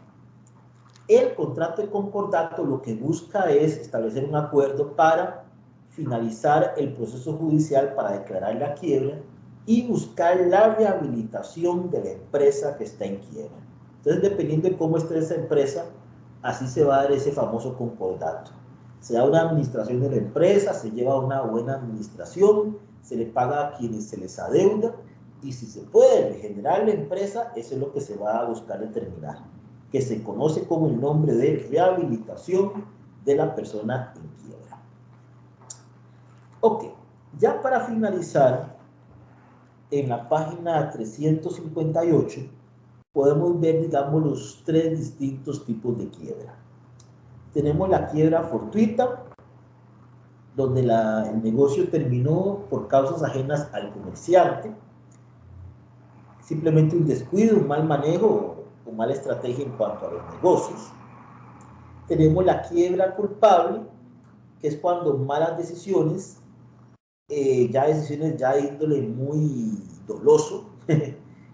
El contrato de concordato lo que busca es establecer un acuerdo para finalizar el proceso judicial para declarar la quiebra y buscar la rehabilitación de la empresa que está en quiebra. Entonces, dependiendo de cómo esté esa empresa, así se va a dar ese famoso concordato. Se da una administración de la empresa, se lleva una buena administración, se le paga a quienes se les adeuda, y si se puede regenerar la empresa, eso es lo que se va a buscar determinar, que se conoce como el nombre de rehabilitación de la persona en quiebra. Ok, ya para finalizar, en la página 358 podemos ver, digamos, los tres distintos tipos de quiebra. Tenemos la quiebra fortuita, donde el negocio terminó por causas ajenas al comerciante, simplemente un descuido, un mal manejo o mala estrategia en cuanto a los negocios. Tenemos la quiebra culpable, que es cuando malas decisiones, ya decisiones ya de índole muy doloso,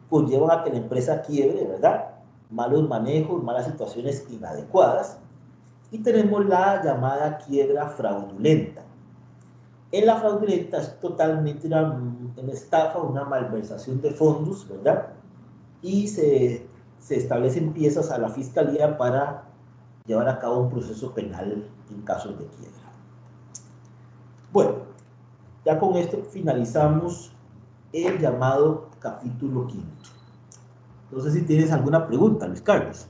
pues llevan a que la empresa quiebre, ¿verdad? Malos manejos, malas situaciones inadecuadas. Y tenemos la llamada quiebra fraudulenta. En la fraudulenta es totalmente una estafa, una malversación de fondos, ¿verdad? Y se establecen piezas a la fiscalía para llevar a cabo un proceso penal en casos de quiebra. Bueno, ya con esto finalizamos el llamado capítulo 5. No sé si tienes alguna pregunta, Luis Carlos.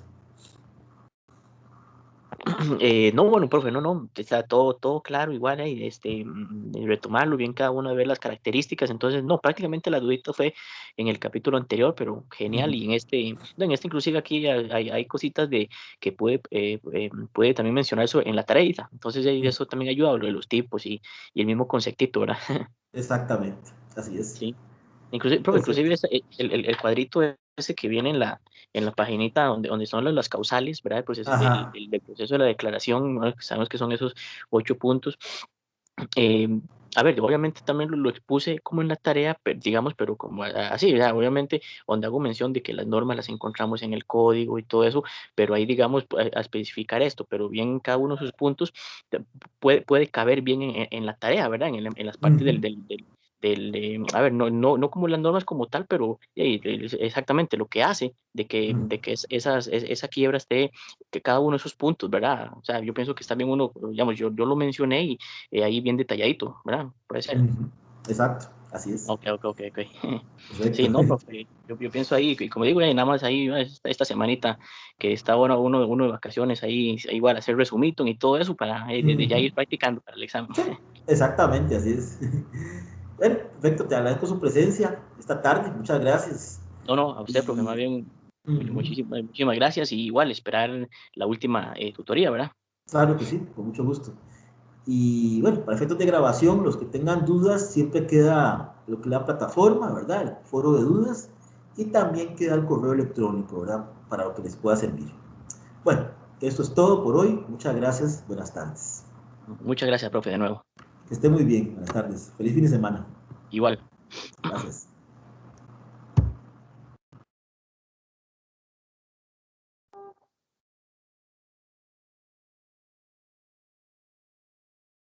No, bueno, profe, no, está todo claro, igual, retomarlo bien cada uno de ver las características, entonces, no, prácticamente la dudita fue en el capítulo anterior, pero genial, y en este inclusive aquí hay cositas que puede también mencionar eso en la tareita, entonces eso también ayuda a lo de los tipos y el mismo conceptito, ¿verdad? Exactamente, así es. Sí. Inclusive, profe, inclusive el cuadrito ese que viene en la paginita donde son las causales, ¿verdad? El proceso, del proceso de la declaración, ¿no? Sabemos que son esos 8 puntos. Eh, a ver, obviamente también lo expuse como en la tarea, digamos, pero como así, ¿verdad? Obviamente, donde hago mención de que las normas las encontramos en el código y todo eso, pero ahí, digamos, a especificar esto, pero bien cada uno de sus puntos puede caber bien en la tarea, ¿verdad? En las partes a ver, no como las normas como tal, pero exactamente lo que hace de que esa quiebra esté, que cada uno de esos puntos, ¿verdad? O sea, yo pienso que está bien uno, digamos, yo lo mencioné y ahí bien detalladito, ¿verdad? Puede ser. Exacto, así es. Ok. Perfecto. Sí, no, profe, yo pienso ahí, y como digo, nada más ahí, esta semanita que está ahora uno de vacaciones, ahí igual hacer resumito y todo eso para desde ya ir practicando para el examen. Sí, exactamente, así es. Bueno, perfecto, te agradezco su presencia esta tarde, muchas gracias. No, a usted, profe, más Y bien, muchísimas gracias y igual esperar la última tutoría, ¿verdad? claro que sí, con mucho gusto. Y bueno, para efectos de grabación, los que tengan dudas, siempre queda lo que es la plataforma, ¿verdad? El foro de dudas. Y también queda el correo electrónico, ¿verdad? Para lo que les pueda servir. Bueno, esto es todo por hoy. Muchas gracias. Buenas tardes. Muchas gracias, profe, de nuevo. Que esté muy bien. Buenas tardes. Feliz fin de semana. Igual. Gracias.